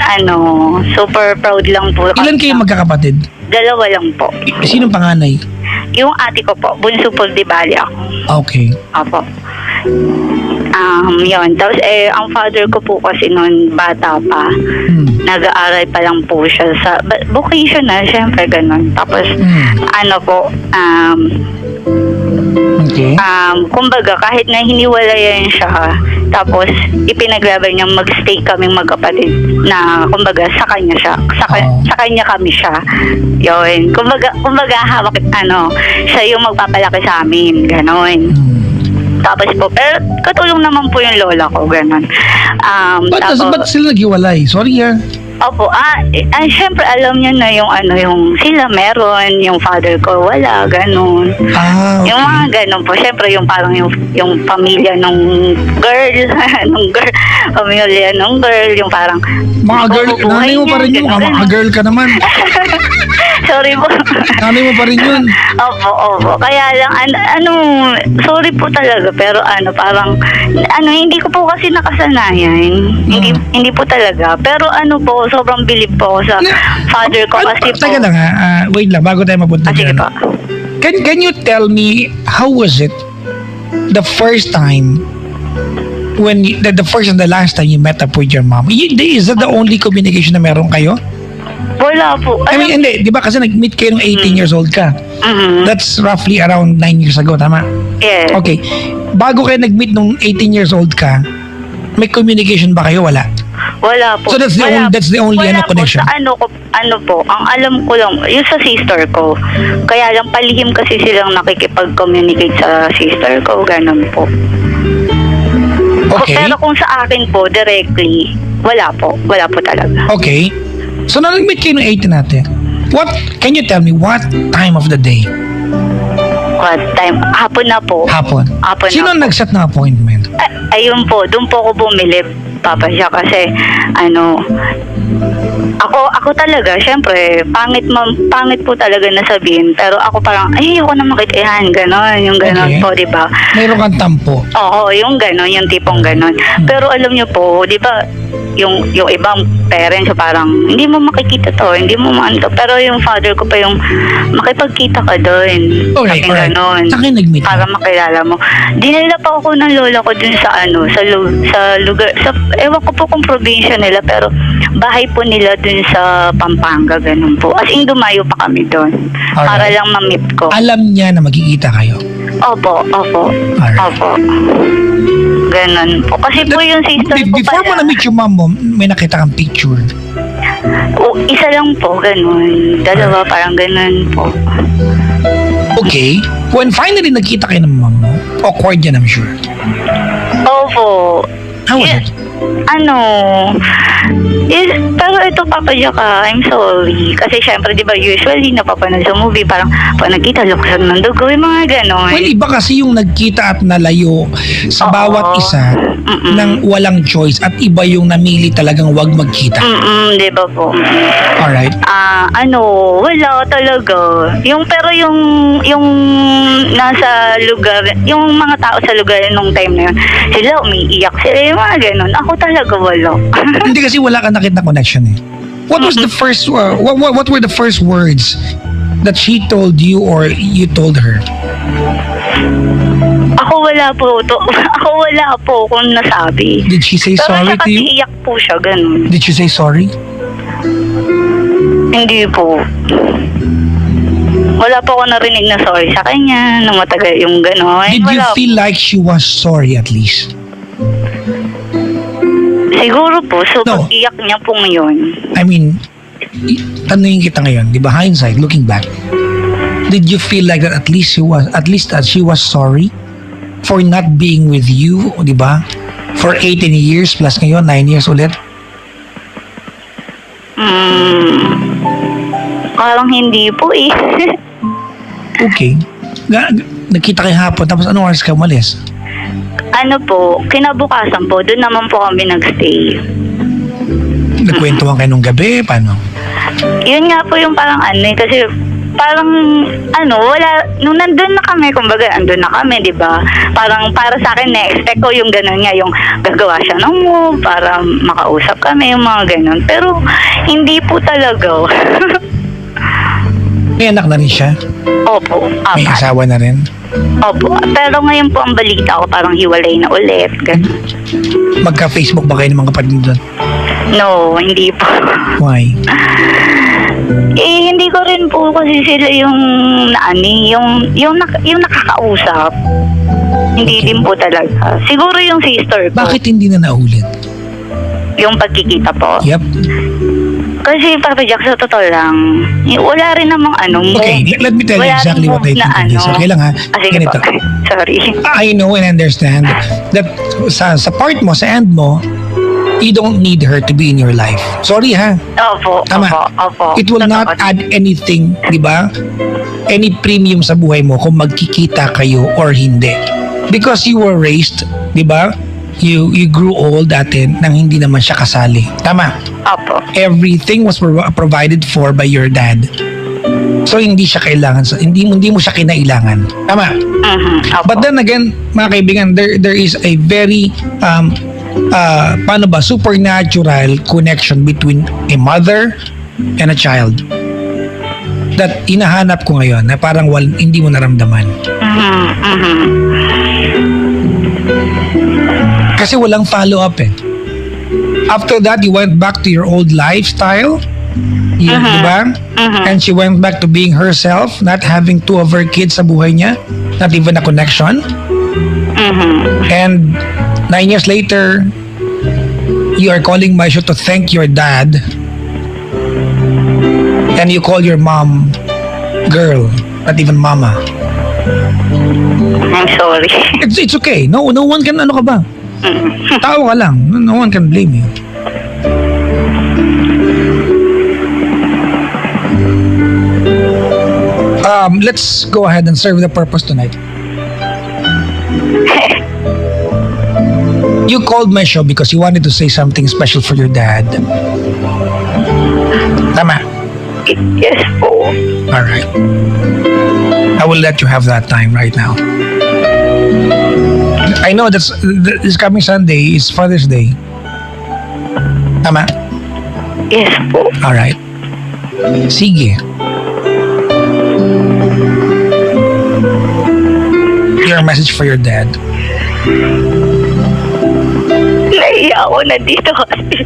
super proud lang po. Ilan kayo magkakapatid? 2 lang po. Sinong panganay? Yung ate ko po, bunso po di bali ako. Okay. Apo. Yun. Tapos ang father ko po kasi noon bata pa, nag-aaral pa lang po siya sa vocational, syempre ganun. Tapos Okay. kumbaga kahit na hiniwalayan siya, tapos ipinaglaban niya mag-stay kaming magkapatid na kumbaga sa kanya siya, sa kanya kami siya. Yun. Kumbaga hawak siya yung magpapalaki sa amin, ganon. Tapos po, pero katulong naman po yung lola ko, gano'n. Ba't sila naghiwalay? Sorry Opo, syempre alam niyo na yung sila meron, yung father ko wala, gano'n. Okay. Yung mga gano'n po, syempre yung parang yung pamilya nung girl, pamilya nung girl, yung parang Mga girl, nanay mo pa rin yun. Mga girl ka naman. Sorry po. Nanay mo pa rin yun. Opo. Kaya lang, sorry po talaga. Pero parang, hindi ko po kasi nakasanayan. Hindi po talaga. Pero po, sobrang bilib po ako sa father ko kasi po. Teka lang wait lang, bago tayo mapunta Sige dyan. po. Can you tell me, how was it the first time when the first and the last time you met up with your mom? Is that the only communication na meron kayo? Wala po. I mean, hindi. Di ba kasi nag-meet kayo nung 18 years old ka? That's roughly around 9 years ago, tama? Yes. Okay. Bago kayo nag-meet nung 18 years old ka, may communication ba kayo? Wala. Wala po. So that's the only Wala po. connection. Sa po, ang alam ko lang, yung sa sister ko. Kaya lang palihim kasi silang nakikipag-communicate sa sister ko, ganun po. Okay. Pero kung sa akin po, directly, wala po. Wala po talaga. Okay. So na nag-meet kayo nung 18 natin. Can you tell me what time of the day? What time? Hapon na po. Hapon. Hapon Sino na po. nag-set ng appointment? Ayun po, doon po ako bumili, Papa siya kasi Ako talaga, syempre, pangit po talaga na sabihin. Pero ako parang, ayoko na makitayan, gano'n, yung gano'n Okay. po, di ba? Mayroon kang tampo. Oo, yung gano'n, yung tipong gano'n. Pero alam niyo po, di ba, yung ibang parents, parang, hindi mo makikita to, hindi mo maano. Pero yung father ko pa yung, makipagkita ka doon. Okay, Sabi alright. gano'n. Saan kayo nag-meet? Para makilala mo. Dinala pa ako ng lola ko dun sa sa lugar, ewan ko po kung probinsya nila, pero bahay po nila dun sa Pampanga, ganun po. As in, dumayo pa kami doon. Para Alright. lang ma-meet ko. Alam niya na magkikita kayo. Opo. Alright. Opo. Ganun po. Kasi po yung sister ko Before mo pala. na-meet yung mom mo, may nakita kang picture. Isa lang po, ganun. Dalawa, parang ganun po. Okay. When finally nagkita kayo ng mom mo, awkward yan, I'm sure. Opo. How was Yeah. it? Pero ito, Papa Jaka, I'm sorry. Kasi syempre, di ba, usually napapanood sa movie, parang pag nagkita, luksan ng dugo, yung mga ganon. Well, iba kasi yung nagkita at nalayo sa Oo. bawat isa ng walang choice at iba yung namili talagang wag magkita. Di ba po? Alright. Wala talaga. Pero yung nasa lugar, yung mga tao sa lugar nung time na yun, sila umiiyak sila, yung mga ganon. Ako talaga wala. Hindi kasi wala ka nakita connection eh. What was the first, what were the first words that she told you or you told her? Ako wala po kung nasabi. Did she say Pero sorry siya to you? kasi iyak po siya, ganun. Did she say sorry? Hindi po. Wala po ako narinig na sorry sa kanya, na matagal yung gano'n. Did you Wala feel like she was sorry at least? Siguro po, so No. pag-iyak niya pong yun. I mean, tanungin kita ngayon, di ba, hindsight, looking back, did you feel like that at least she was sorry for not being with you, di ba? For 18 years plus ngayon, 9 years ulit? Parang hindi po eh. Okay. Nagkita kayo hapon, tapos anong oras ka umalis? Kinabukasan po, doon naman po kami nagstay. Nagkwentuhan kayo nung gabi, paano? Yun nga po yung parang kasi parang wala, nung nandun na kami, kumbaga andun na kami, di ba? Parang para sa akin, na-expect ko yung gano'n nga, yung gagawa siya ng move para makausap kami, yung mga gano'n. Pero hindi po talaga. May anak na rin siya? Opo, May apat. asawa na rin? Opo. Pero ngayon po ang balita ko, parang hiwalay na ulit. Ganun. Magka-Facebook ba kayo ng mga kapatid doon? No, hindi po. Why? Hindi ko rin po kasi sila yung yung nakakausap. Hindi Okay. din po talaga. Siguro yung sister ko. Bakit hindi na naulit? Yung pagkikita po. Yep. Kasi Papa Jack, sa totoo lang, wala rin namang move. Okay, let me tell you Wala exactly ring what I move think na of this. Okay lang ha? Sige Ganito. po. Sorry. I know and understand that sa part mo, sa end mo, you don't need her to be in your life. Sorry ha. Opo, Tama. opo. It will not Totoo. add anything, di ba? Any premium sa buhay mo kung magkikita kayo or hindi. Because you were raised, di ba? You grew old dati nang hindi naman siya kasali. Tama. Opo. Everything was provided for by your dad. So hindi siya kailangan, hindi mo siya kinailangan. Tama. Opo. But then again, mga kaibigan, there is a very supernatural connection between a mother and a child that hinahanap ko ngayon na parang hindi mo naramdaman. Kasi walang follow-up eh. After that, you went back to your old lifestyle. Di ba? And she went back to being herself, not having two of her kids sa buhay niya, not even a connection. And 9 years later, you are calling Maisho to thank your dad, and you call your mom girl, not even mama. I'm sorry. It's okay. No one can, ano ka ba? Tao ka lang. No one can blame you. Let's go ahead and serve the purpose tonight. You called my show because you wanted to say something special for your dad. Tama. Yes po. Alright. I will let you have that time right now. I know this coming Sunday is Father's Day. Tama? Yes po. Alright. Sige. Your message for your dad. Naiya ako nandito kasi.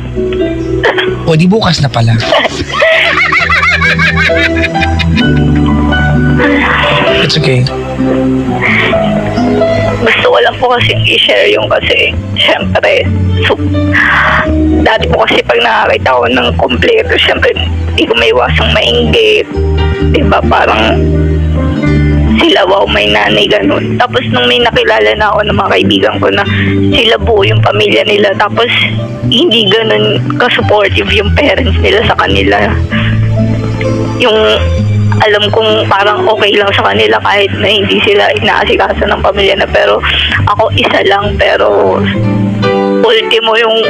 O di bukas na pala. It's okay. Gusto ko lang po kasing i-share yung kasi, syempre, dati po kasi pag nakakita ko ng kompleto, syempre, hindi ko may iwasang mainggit. Diba, parang sila, wow, may nanay, ganun. Tapos nung may nakilala na ako ng mga kaibigan ko na sila buo yung pamilya nila, tapos hindi ganun ka-supportive yung parents nila sa kanila. Yung alam kong parang okay lang sa kanila kahit na hindi sila inaasikaso ng pamilya na, pero ako isa lang, pero ultimo yung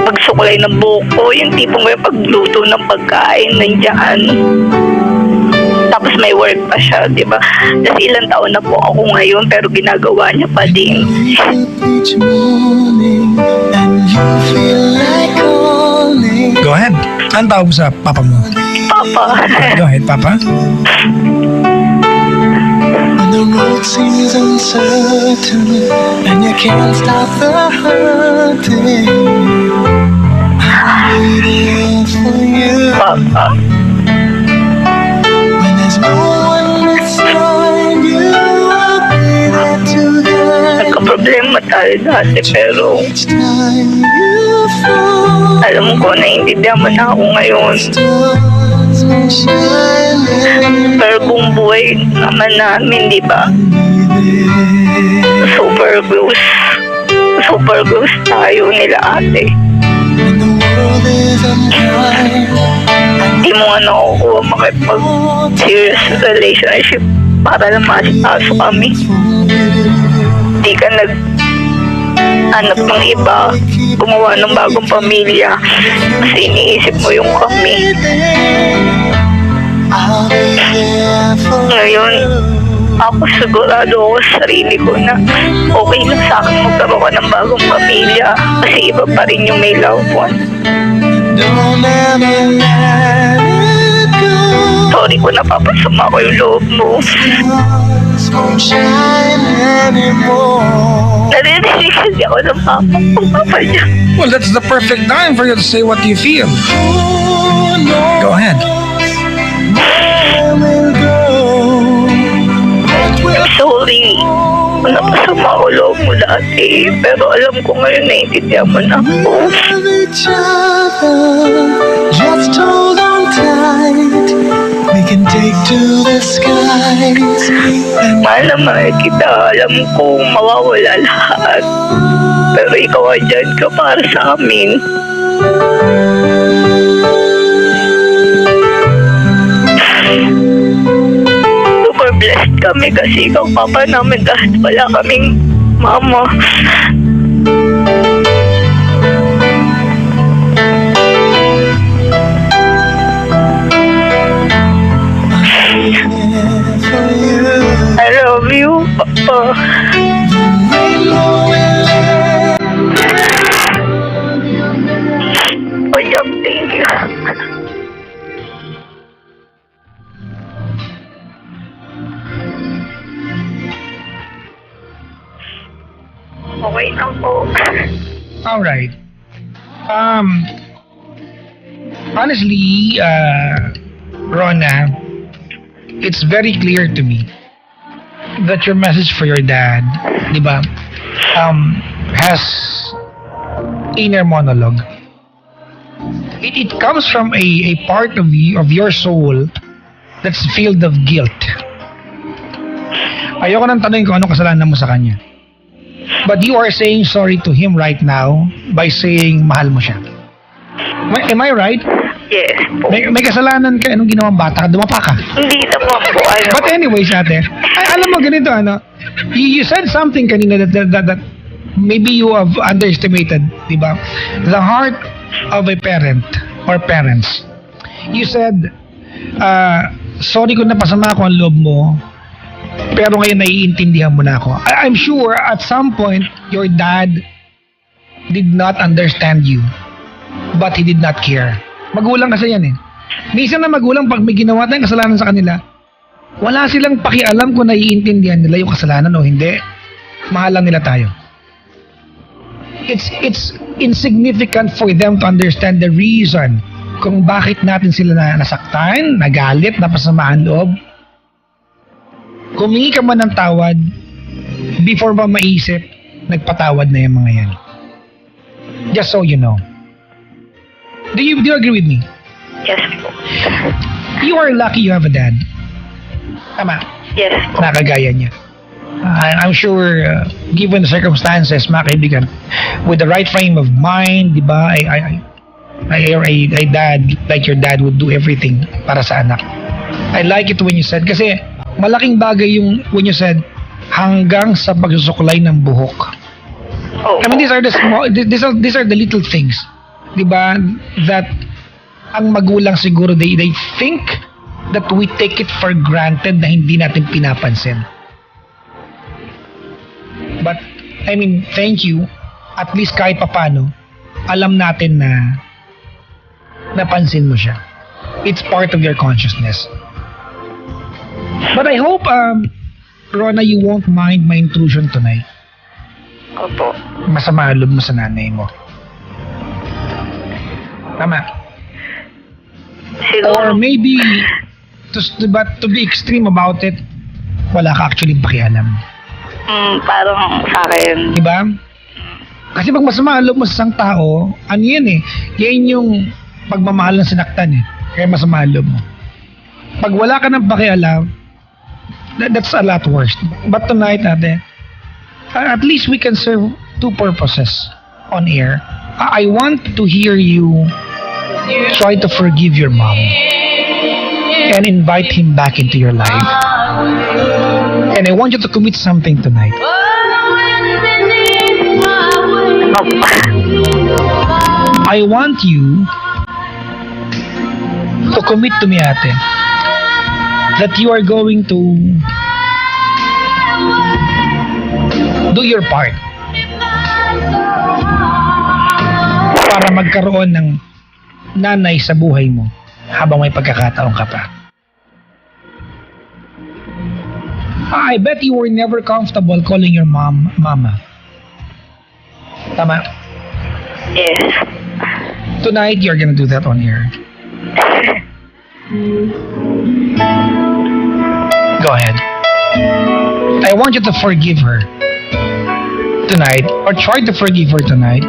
pagsukulay ng buhok ko, yung tipong may pagluto ng pagkain nandiyan. Tapos may work pa siya, di ba? Tapos ilang taon na po ako ngayon, pero ginagawa niya pa din. Each morning and you feel like calling. Go ahead. Ano tawag mo sa papa mo? Papa. Go ahead, papa. When the road seems uncertain and you can't stop the hurting, I'm waiting for you. Papa. When there's no one beside you, I'll be there to guide Nagka-problema tayo dati, pero each time you fall. alam ko, naiintindihan mo na ako ngayon. Stars will shine and Pero buong buhay naman namin, di ba? Super close. Super close tayo nila ate. when the world is unkind. Di mo nga nakukuha makipag-serious relationship para lang masikaso kami. Di ka nag-anak ng iba, gumawa ng bagong pamilya, kasi iniisip mo yung kami. I'll be there for Ngayon, ako sigurado ako sa sarili ko na okay lang sa akin magkaroon ka ng bagong pamilya, kasi iba pa rin yung may loved one. Don't ever let it go. Sorry kung napapasama ko yung loob mo. Stars won't shine anymore. Naririnig kasi ako ng papa niya. Well, that's the perfect time for you to say what you feel. Who knows Go ahead. where we'll go? What will Sorry kung napasama ko loob mo dati, pero alam ko ngayon naiintindihan mo na ako. love each other? Just hold on tight. We can take to the skies and Mahal na mahal kita, alam ko mawawala lahat, pero ikaw andyan ka para sa amin. Super blessed kami kasi ikaw papa namin kahit wala kaming mama. there for you. I love you, papa. Ay, thank you. Okay na po. Alright. Honestly, Rona, it's very clear to me that your message for your dad, di ba, has inner monologue. It comes from a part of your soul that's filled of guilt. Ayoko nang tanongin kung anong kasalanan mo sa kanya. But you are saying sorry to him right now by saying mahal mo siya. Am I right? Yes po. May kasalanan ka, anong ginawang bata ka? Dumapa ka. Hindi naman po, ano. But anyways, ate, alam mo ganito, you said something kanina that maybe you have underestimated, di ba? The heart of a parent or parents. You said, sorry kung napasama ko ang loob mo, pero ngayon naiintindihan mo na ako. I'm sure at some point, your dad did not understand you, but he did not care. Magulang kasi yan eh. Minsan na magulang, pag may ginawa tayong kasalanan sa kanila, wala silang pakialam kung naiintindihan nila yung kasalanan o hindi. Mahal lang nila tayo. It's insignificant for them to understand the reason kung bakit natin sila nasaktan, nagalit, napasamaan loob. Kumingi ka man ng tawad, before pa maisip, nagpatawad na yung mga yan. Just so you know. Do you agree with me? Yes po. You are lucky you have a dad. Tama. Yes po. Nakagaya niya. I'm sure, given the circumstances, mga kaibigan, with the right frame of mind, di ba, a dad, like your dad, would do everything para sa anak. I like it when you said, kasi malaking bagay yung when you said, hanggang sa pagsusuklay ng buhok. Oh, I mean, these are the small, these are the little things, di ba, that ang magulang siguro, they think that we take it for granted na hindi natin pinapansin. But, I mean, thank you. At least kahit papano, alam natin na napansin mo siya. It's part of your consciousness. But I hope, Rona, you won't mind my intrusion tonight. opo. Masama ang loob mo sa nanay mo. Tama. Siguro, Or maybe, to be extreme about it, wala ka actually pakialam. parang sa akin, Diba? Kasi pag masama ang loob mo sa isang tao, ano yan eh, yan yung pagmamahal ng sinaktan eh. Kaya masama ang loob mo. Pag wala ka ng pakialam, that's a lot worse. But tonight, ate, at least we can serve two purposes on air. I want to hear you try to forgive your mom and invite him back into your life. And I want you to commit something tonight. I want you to commit to me, ate, that you are going to do your part para magkaroon ng nanay sa buhay mo habang may pagkakataon ka pa. I bet you were never comfortable calling your mom mama. Tama? yes. Tonight, you're gonna do that on air. Go ahead. I want you to forgive her tonight, or try to forgive her tonight.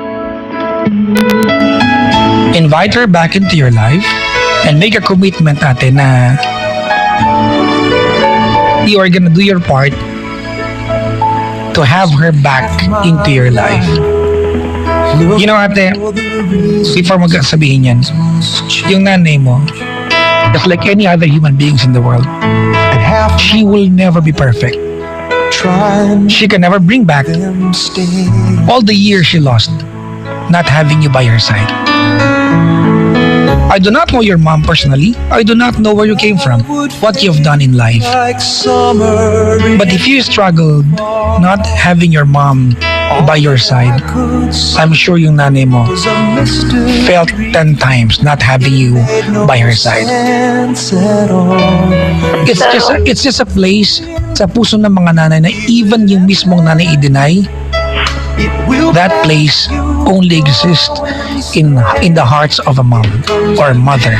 Invite her back into your life and make a commitment, ate, na you are gonna do your part to have her back into your life. You know, ate, before magsabihin yan, yung nanay mo, just like any other human beings in the world, she will never be perfect. She can never bring back all the years she lost not having you by her side. I do not know your mom personally. I do not know where you came from, what you've done in life. But if you struggled not having your mom by your side, I'm sure yung nanay mo felt 10 times not having you by her side. It's just a place sa puso ng mga nanay na even yung mismong nanay i-deny, that place only exists in the hearts of a mom or a mother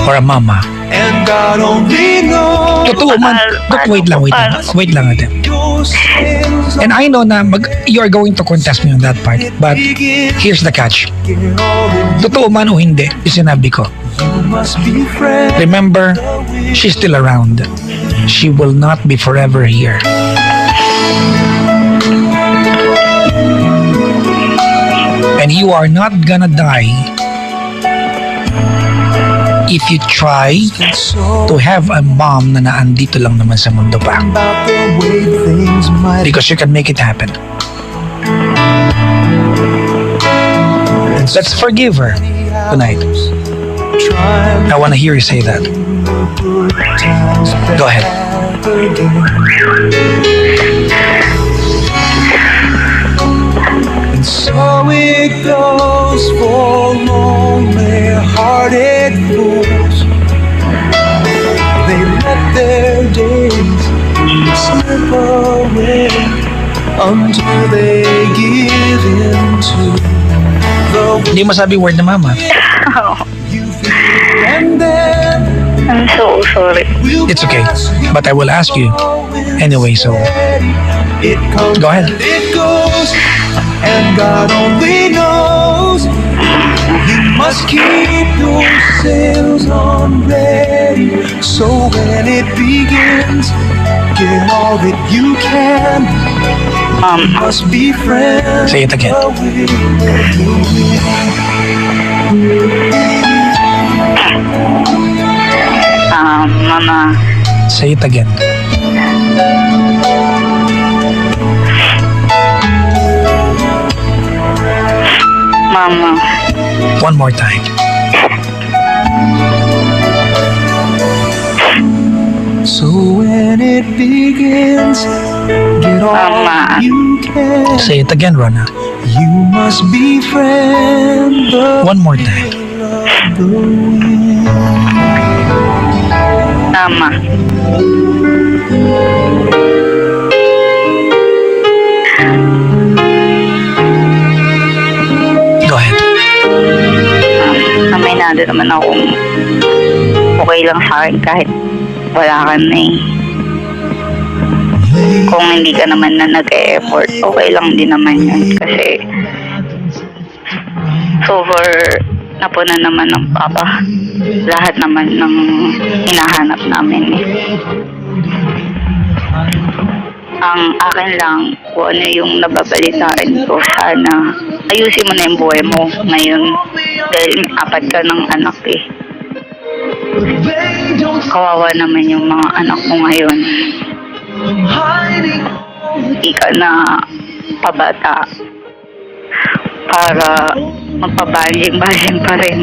or a mama. Totoo man. Wait lang ate. And I know na you're going to contest me on that part, but here's the catch. Totoo man o hindi, yung sinabi ko. Remember, she's still around. She will not be forever here. And you are not gonna die if you try to have a mom na naandito lang naman sa mundo pa. Because you can make it happen. Let's forgive her tonight. Trying I want to hear you say that. times Go ahead. back again. And so it goes for lonely-hearted fools. They let their days slip away until they give in to the Hindi masabi word na mama. you feel, and then I'm so sorry. we'll It's okay, pass but I will ask you anyway, so it comes go ahead. and it goes, and God only knows. You must keep your sails on ready, so when it begins, get all that you can. Must be friends. Say it again. Mama, Say it again. Mama, One more time. So when it begins, get all Mama. you can. Say it again, Rona. You must be friend of One more time. the wind. Mama. Go ahead. Aminado naman akong okay lang sa akin kahit wala ka na eh. Kung hindi ka naman na nag-e-effort, okay lang din naman yun. Kasi super napunan naman ng papa. Lahat naman ng hinahanap namin eh. Ang akin lang, kung ano yung nababalitaan ko, sana ayusin mo na yung buhay mo ngayon dahil may apat ka ng anak eh. Kawawa naman yung mga anak mo ngayon. Hindi ka na pabata para magpabaling-baling pa rin.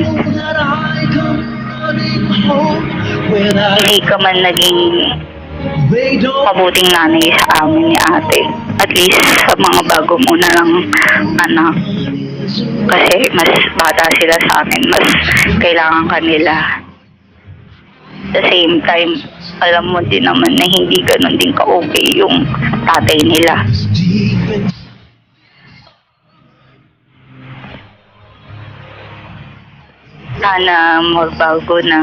Hindi ka man naging mabuting nanay sa amin ni ate. At least sa mga bago mo na lang anak. Kasi mas bata sila sa amin. Mas kailangan kanila. At the same time, alam mo din naman na hindi ganun din ka-okay yung tatay nila. Sana magbago na.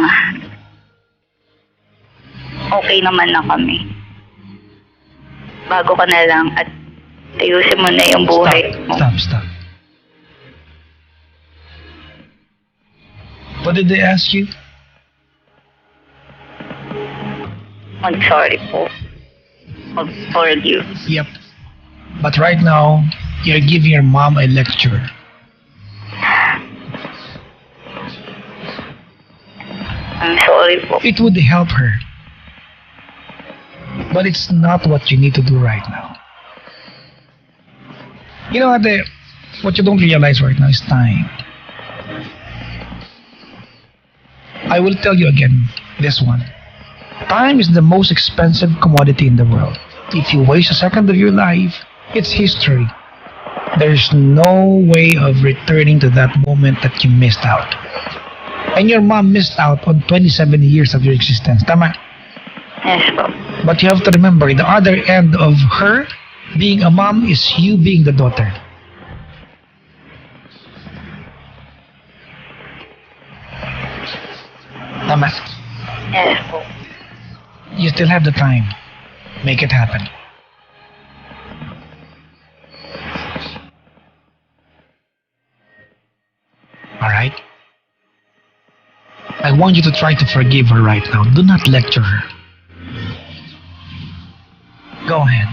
Okay naman na kami. Bago ka na lang at ayusin mo na yung buhay mo. Stop. What did they ask you? Mag-sorry po. Mag-forgive. Yep. But right now, you're giving your mom a lecture. I'm sorry po. It would help her. But it's not what you need to do right now. You know, Ate, what you don't realize right now is time. I will tell you again this one. Time is the most expensive commodity in the world. If you waste a second of your life, it's history. There's no way of returning to that moment that you missed out. And your mom missed out on 27 years of your existence. Tama? Yes po. But you have to remember, the other end of her being a mom is you being the daughter. Tama? Yes po. You still have the time. Make it happen. Alright? I want you to try to forgive her right now. Do not lecture her. Go ahead.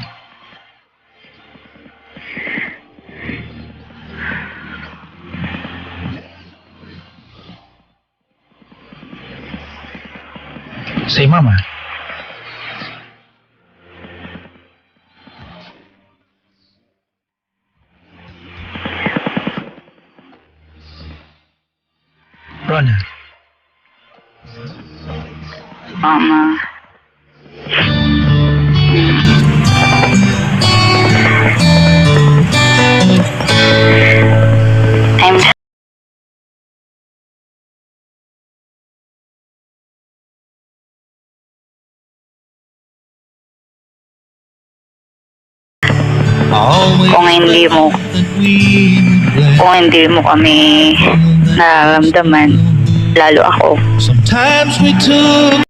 Say, Mama. Rona, Mama. I'm Always kung hindi mo that we would kung hindi mo kami nararamdaman, lalo ako. Sometimes we took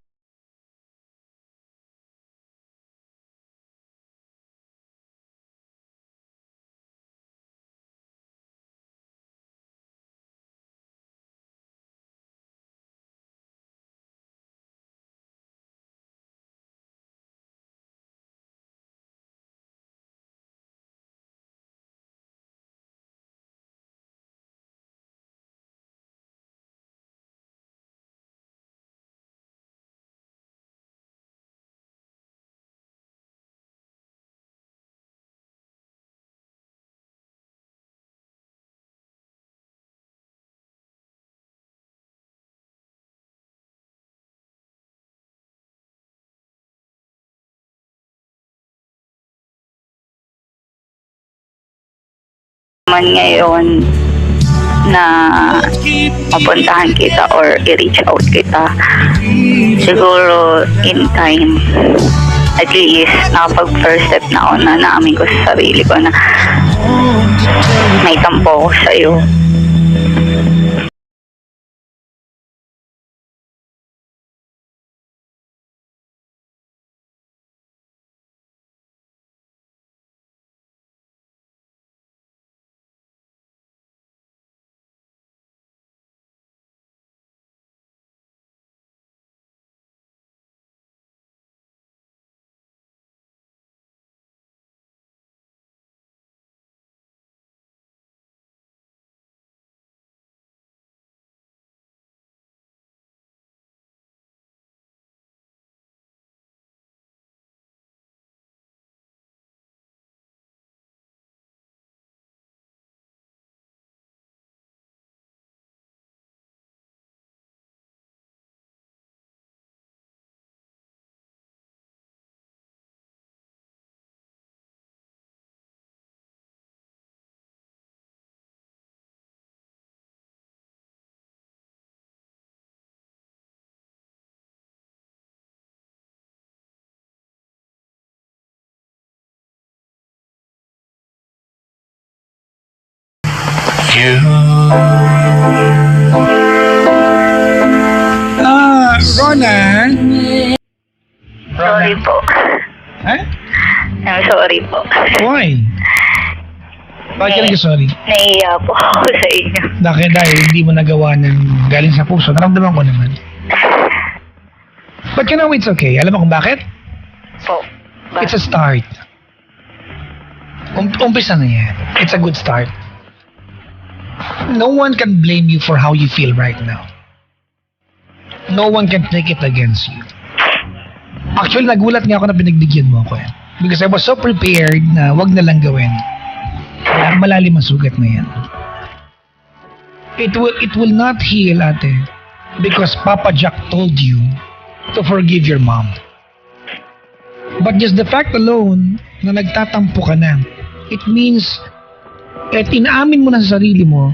Man ngayon na mapuntahan kita or i-reach out kita, siguro in time, at least nakapag first step na ako na naamin ko sa sarili ko na may tampo ko sa'yo. Rona? Sorry po. Ha? I'm sorry po. Why? Bakit ka nag-sorry? Nahiya po ako sa inyo. Dahil hindi mo nagawa ng galing sa puso. Naramdaman ko naman. But you know, it's okay. Alam mo kung bakit? Po. It's a start. Umpisa na yan. It's a good start. No one can blame you for how you feel right now. No one can take it against you. Actually, nagulat nga ako na pinagbigyan mo ako. Because I was so prepared na wag na lang gawin. Kaya malalim ang sugat na yan. It will not heal, ate. Because Papa Jack told you to forgive your mom. But just the fact alone na nagtatampo ka na, it means inaamin mo na sa sarili mo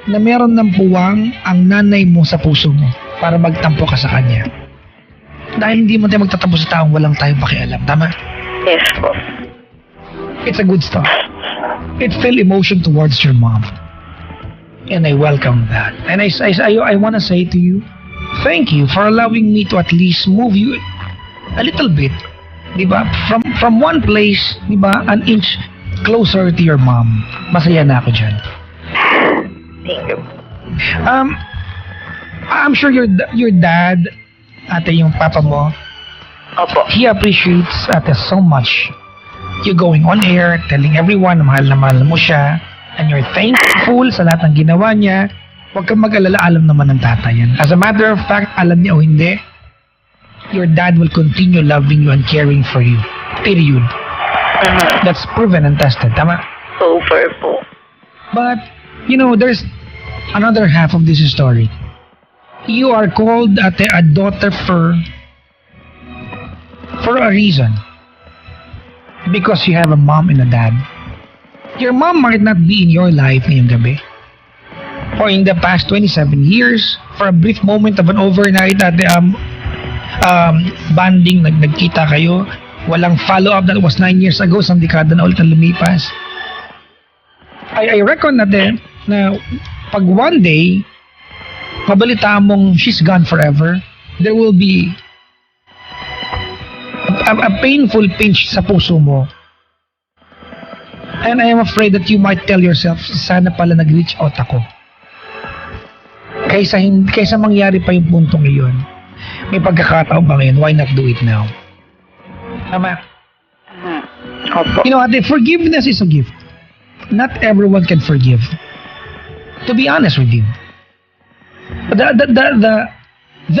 na meron ng puwang ang nanay mo sa puso mo para magtampo ka sa kanya. Dahil hindi mo tayo magtatampo sa taong walang tayong pakialam. Tama? Yes po. It's a good start. It's still emotion towards your mom. And I welcome that. And I want to say to you, thank you for allowing me to at least move you a little bit. Diba? From one place, diba, an inch closer to your mom. Masaya na ako dyan. Thank you. I'm sure your dad, ate, yung papa mo, Opo. he appreciates ate so much. You going on air, telling everyone na mahal mo siya, and you're thankful sa lahat ng ginawa niya. Huwag kang mag-alala, alam naman ng tatay yan. As a matter of fact, alam niya o hindi, your dad will continue loving you and caring for you. Period. That's proven and tested, tama? Super po. But, you know, there's another half of this story. You are called ate a daughter for for a reason. Because you have a mom and a dad. Your mom might not be in your life ngayong gabi. Or in the past 27 years, for a brief moment of an overnight at bonding, nagkita kayo, walang follow-up, that was 9 years ago, isang dekada na ulit ang lumipas. I reckon na pag one day, mabalita mong she's gone forever, there will be a painful pinch sa puso mo. And I am afraid that you might tell yourself, sana pala nag-reach out ako. Kaysa mangyari pa yung puntong iyon. May pagkakataon ba ngayon? Why not do it now? Tama? Opo. You know, ate, forgiveness is a gift. Not everyone can forgive. To be honest with you. The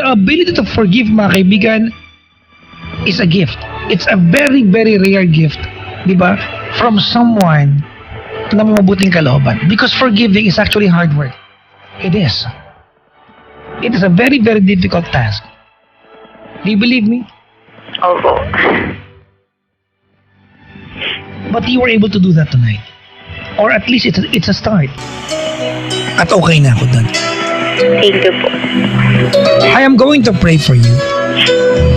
ability to forgive, mga kaibigan, is a gift. It's a very, very rare gift. Diba? From someone na may mabuting kalooban. Because forgiving is actually hard work. It is. It is a very, very difficult task. Do you believe me? Opo. But you were able to do that tonight. Or at least it's a start. At okay na ako dun. Thank you po. I am going to pray for you.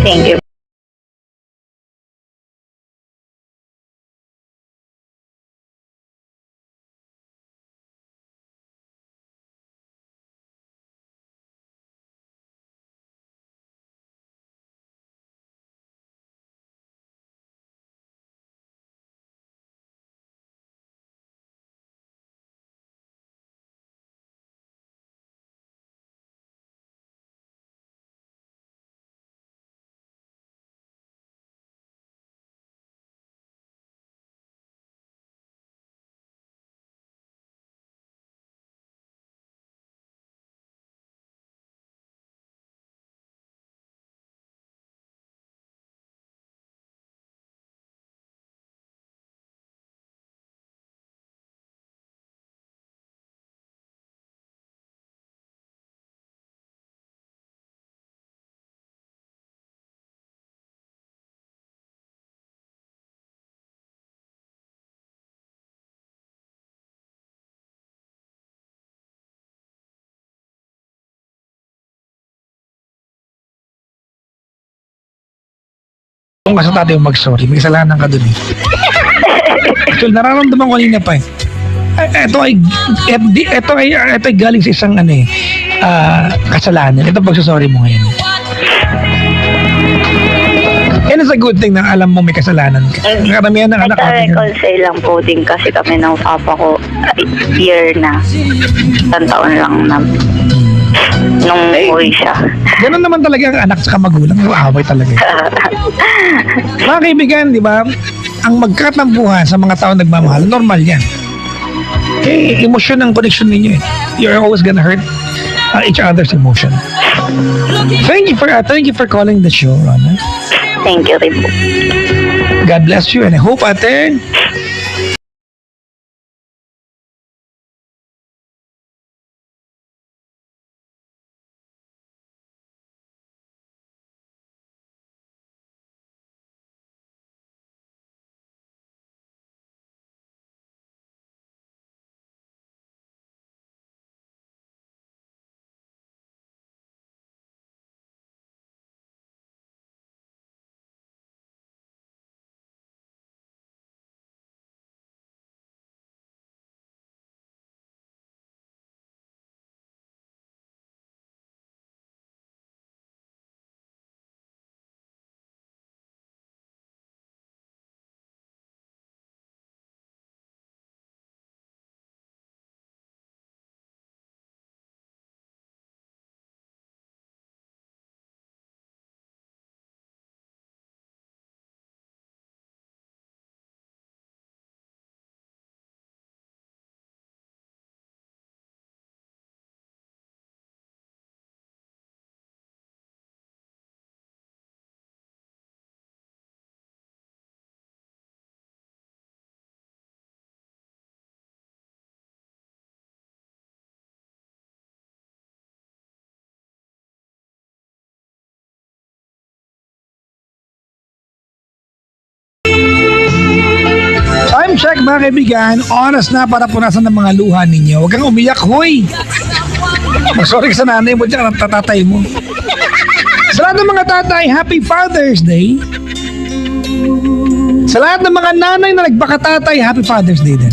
Thank you. Kung kasi tayo mag-sorry, may kasalanan ka dun eh. Actually, nararamdaman ko kanina pa eh. Ito ay galing sa isang kasalanan. Ito pagsasorry mo ngayon. And it's a good thing na alam mo may kasalanan ka. Karamihan ng anak natin. Nagka-reconcile lang po din kasi kami ng papa ko year na. Isang taon lang na nung uwi siya. Ganun naman talaga ang anak sa magulang. Away talaga. Mga kaibigan, di ba? Ang magkatampuhan sa mga tao nagmamahal, normal yan. Emosyon ang connection ninyo eh. You're always gonna hurt each other's emotion. Thank you for calling the show, Rona. Thank you rin po. God bless you and I hope, ate, mga kaibigan, oras na para punasan ng mga luha ninyo. Huwag kang umiyak, hoy! Sorry sa nanay mo dyan, at tatay mo. Sa lahat ng mga tatay, Happy Father's Day. Sa lahat ng mga nanay na nagbakatatay, Happy Father's Day din.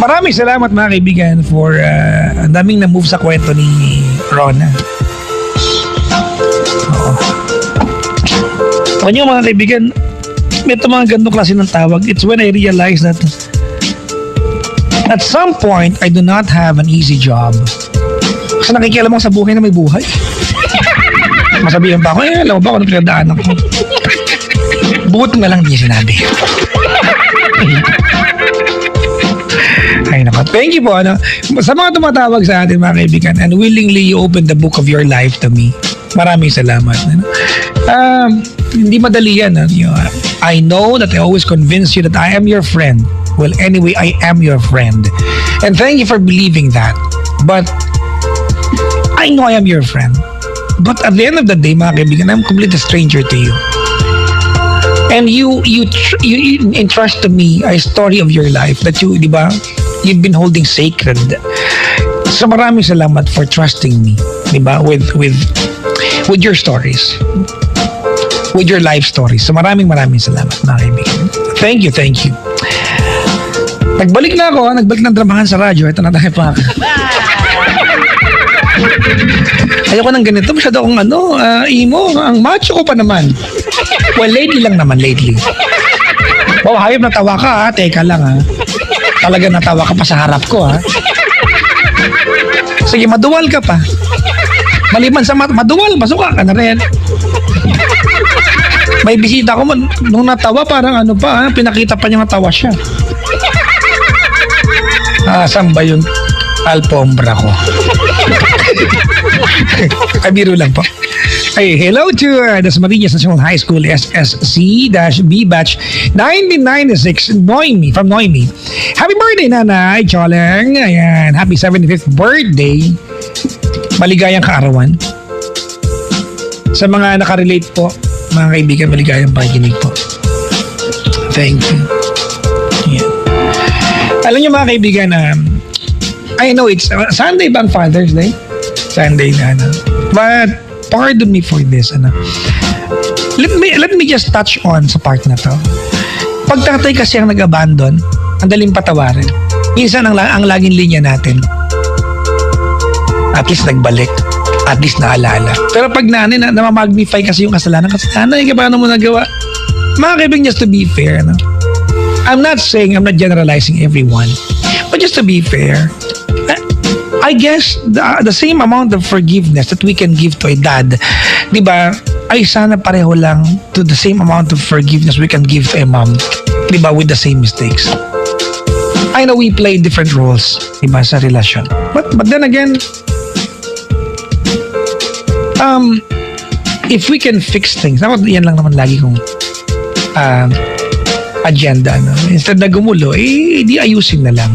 Maraming salamat mga kaibigan for ang daming na-move sa kwento ni Rona. Oo. Ako nyo mga kaibigan, ito mga ganitong klase ng tawag. It's when I realize that at some point, I do not have an easy job. Kasi nakikialam ako sa buhay na may buhay. Masabihan pa ako, alam mo ba kung ano pinagdaanan ko? Buti na lang niya sinabi. Ay nako, thank you po. Sa mga tumatawag sa atin mga kaibigan and willingly you open the book of your life to me. Maraming salamat. Hindi madali yan. I know that I always convince you that I am your friend. Well, anyway, I am your friend. And thank you for believing that. But I know I am your friend. But at the end of the day, mga kaibigan, I'm a complete stranger to you. And you entrust to me a story of your life that you, di ba, you've been holding sacred. So maraming salamat for trusting me, di ba, with your stories. With your life stories. So maraming salamat, mga kaibigan. Thank you. Nagbalik na ako, nagbalik ng dramahan sa radyo. Ito na tayo pa. Ayoko ng ganito. Masyado akong emo. Ang macho ko pa naman. Well, lately lang naman, lately. Wow, hayop natawa ka ha. Teka lang ha. Talaga natawa ka pa sa harap ko ha. Sige, maduwal ka pa. Maliban sa maduwal, masuka ka na rin. May bisita ko, nung natawa, parang pa ha. Pinakita pa niya natawa siya. Saan ba yung alpombra ko? Kabiro lang po. Hey, hello to Dasmariñas National High School SSC-B Batch 1996 Noemi, from Noemi. Happy birthday, Nanay Choleng. Ayan, happy 75th birthday. Maligayang kaarawan. Sa mga nakarelate po, mga kaibigan, maligayang pakikinig po. Thank you. Ayan. Alam niyo mga kaibigan, I know it's Sunday bang Father's Day? Sunday na, But pardon me for this, Let me just touch on sa part na to. Pag tatay kasi ang nag-abandon, ang daling patawarin. Minsan ang laging linya natin, at least nagbalik, at least naalala. Pero pag nanay, namamagnify kasi yung kasalanan. Kasi nanay, paano mo nagawa? Mga kaibigan, just to be fair, I'm not saying, I'm not generalizing everyone. But just to be fair, I guess the same amount of forgiveness that we can give to a dad, di ba, ay sana pareho lang to the same amount of forgiveness we can give to a mom, di ba, with the same mistakes. I know we play different roles, di ba, sa relasyon. But then again, if we can fix things, yan lang naman lagi kong agenda, instead na gumulo, di ayusin na lang.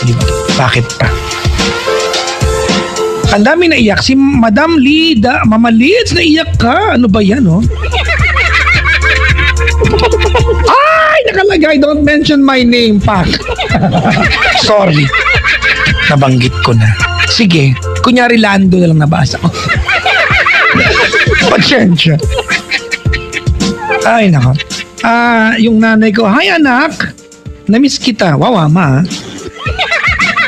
Di ba? Bakit pa? Ang dami naiyak. Si Madam Lida, Mama Lids, naiyak ka. Ano ba yan, Ay, nakalagay. Don't mention my name, Pak. Sorry. Nabanggit ko na. Sige. Kunyari Lando na lang nabasa ko. Pasyensya. Ay, nako. Yung nanay ko, hi anak. Namiss kita. Wow, ama.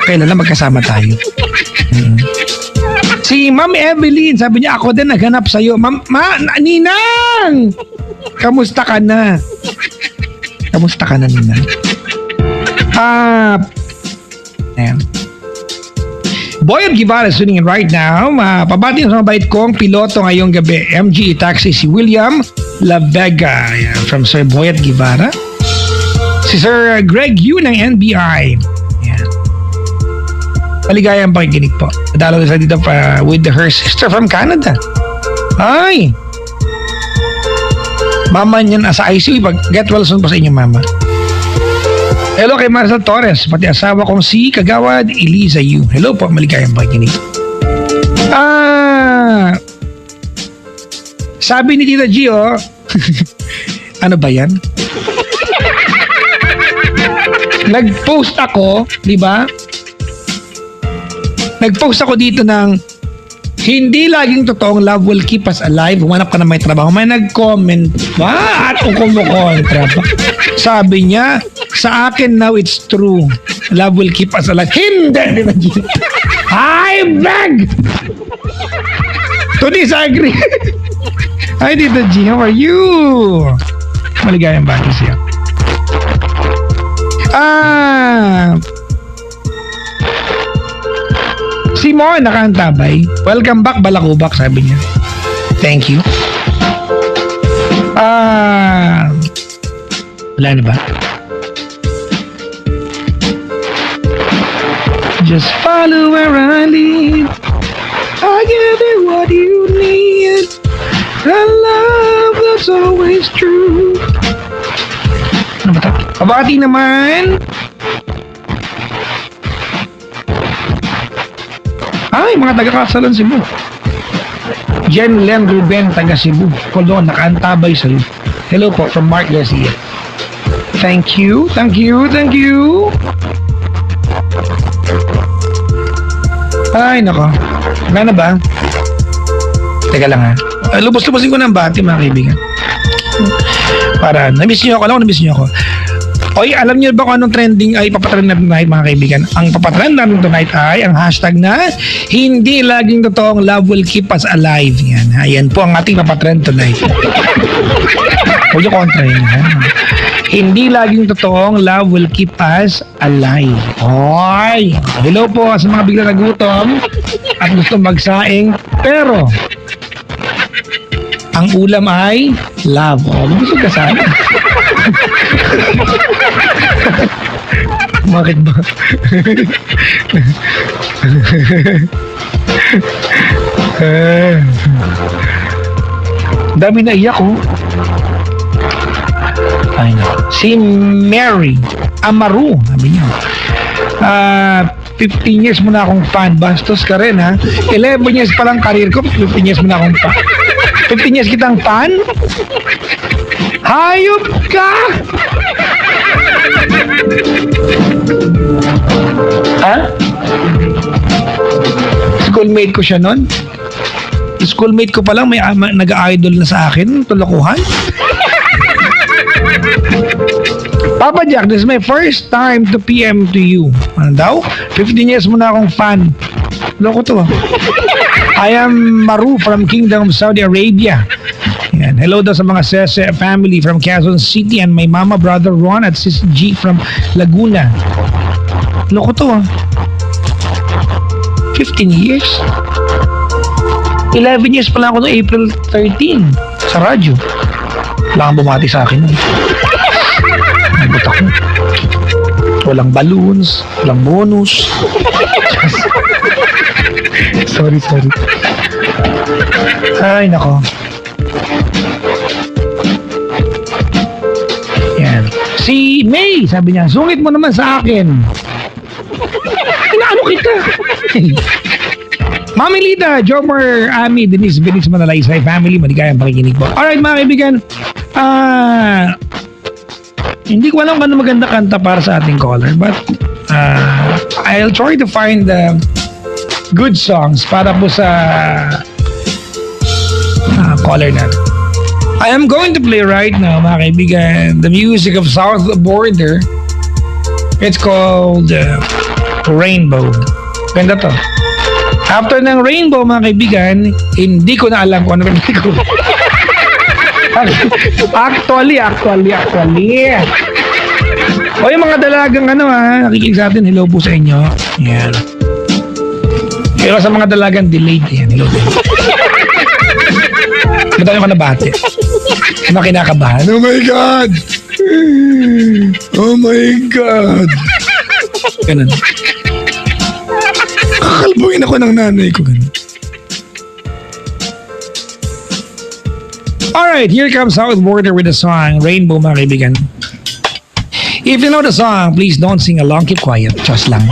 Kailan lang magkasama tayo. Si Ma'am Evelyn, sabi niya, ako din naghanap sa'yo. Ninang! Kamusta ka na? Kamusta ka na, Ninang? Ayan. Boyet Guevara is tuning in right now. Pabati sa mabait kong piloto ngayong gabi. MG Taxi si William La Vega. Ayan, from Sir Boyet Guevara. Si Sir Greg Yu ng NBI. Maligayang pakikinig po. Nadalo sa dito with her sister from Canada. Ay! Mama niyan sa ICU. Get well soon po sa inyong mama. Hello kay Marcel Torres. Pati asawa kong si Kagawad Eliza Yu. Hello po. Sabi ni Tita G, oh. Ano ba yan? Nag-post ako, di ba? Nag-post ako dito ng hindi laging totoong love will keep us alive. Humanap ka na may trabaho. May nag-comment pa at kumukontra pa. Sabi niya, sa akin now it's true. Love will keep us alive. Hindi! I beg to disagree. Hi, Tita G. How are you? Maligayang bati siya. Simon, nakaantabay. Welcome back, Balakubak, sabi niya. Thank you. Wala na ba? Just follow where I lead. I give you what you need. A love that's always true. Ano ba ito? Kabati naman. Ay, mga taga-Kasalan Cebu. Jen Len Ruben, taga Cebu. Kolon, nakaantabay sa'yo. Hello po, from Mark Garcia. Thank you, thank you, thank you. Ay, nako. Gana ba? Teka lang ha. Lubos-lubosin ko ng bati, mga kaibigan. Para, na-miss niyo ako. Alam ko, na-miss niyo ako. Oy, alam niyo ba kung anong trending ay papatrend natin tonight, mga kaibigan? Ang papatrend natin tonight ay ang hashtag na hindi laging totoong love will keep us alive. Yan. Ayan po ang ating papatrend tonight. Huwag yung kontra yun. Ha? Hindi laging totoong love will keep us alive. Oy! Hello po sa mga biglang nagutom at gusto magsaing. Pero, ang ulam ay love. Oh, gusto ka sana. Bakit ba? Dami na iyak oh. Ay no. Si Mary Amaru, sabi niya. 15 years mo na akong fan. Bastos ka rin ha. 11 years pa lang career ko. 15 years mo na akong fan. 15 years kitang fan? Hayop ka! Ha? Schoolmate ko siya nun? Schoolmate ko pa lang may nag-idol na sa akin. Tulakuhan. Papa Jack, this is my first time to PM to you. Ano daw? 15 years mo na akong fan. Loko to. I am Maru from Kingdom of Saudi Arabia. Yan. Hello daw sa mga Sese family from Quezon City and my mama, brother Ron at sis G from Laguna. Loko to 15 years? 11 years pa lang ako noong April 13 sa radyo. Wala kang bumati sa akin nun. Nagot ako. Walang balloons, walang bonus. Sorry. Ay, nako. Yan. Si May, sabi niya, sungit mo naman sa akin. Inaano kita? Mami Lita, Jomer, Ami, Denise, Manalaysay family, maligayang pakikinig po. Alright mga kaibigan, hindi ko alam kung ano maganda kanta para sa ating caller, but I'll try to find good songs para po sa caller natin. I am going to play right now, mga kaibigan, the music of South Border. It's called Rainbow. Ganda to. After ng Rainbow, mga kaibigan, hindi ko na alam kung ano rin ko. Actually. O yung mga dalagang nakikinig sa atin, hello po sa inyo. Yan. Pero sa mga dalagang delayed, yan, hello din. Matayo ka na bate. Ano kinakabahan? Oh my God! Oh my God! Ganun. Kakalbuhin ako ng nanay ko. Ganun. Alright, here comes South Border with the song Rainbow, mga kaibigan. If you know the song, please don't sing along. Keep quiet. Just lang.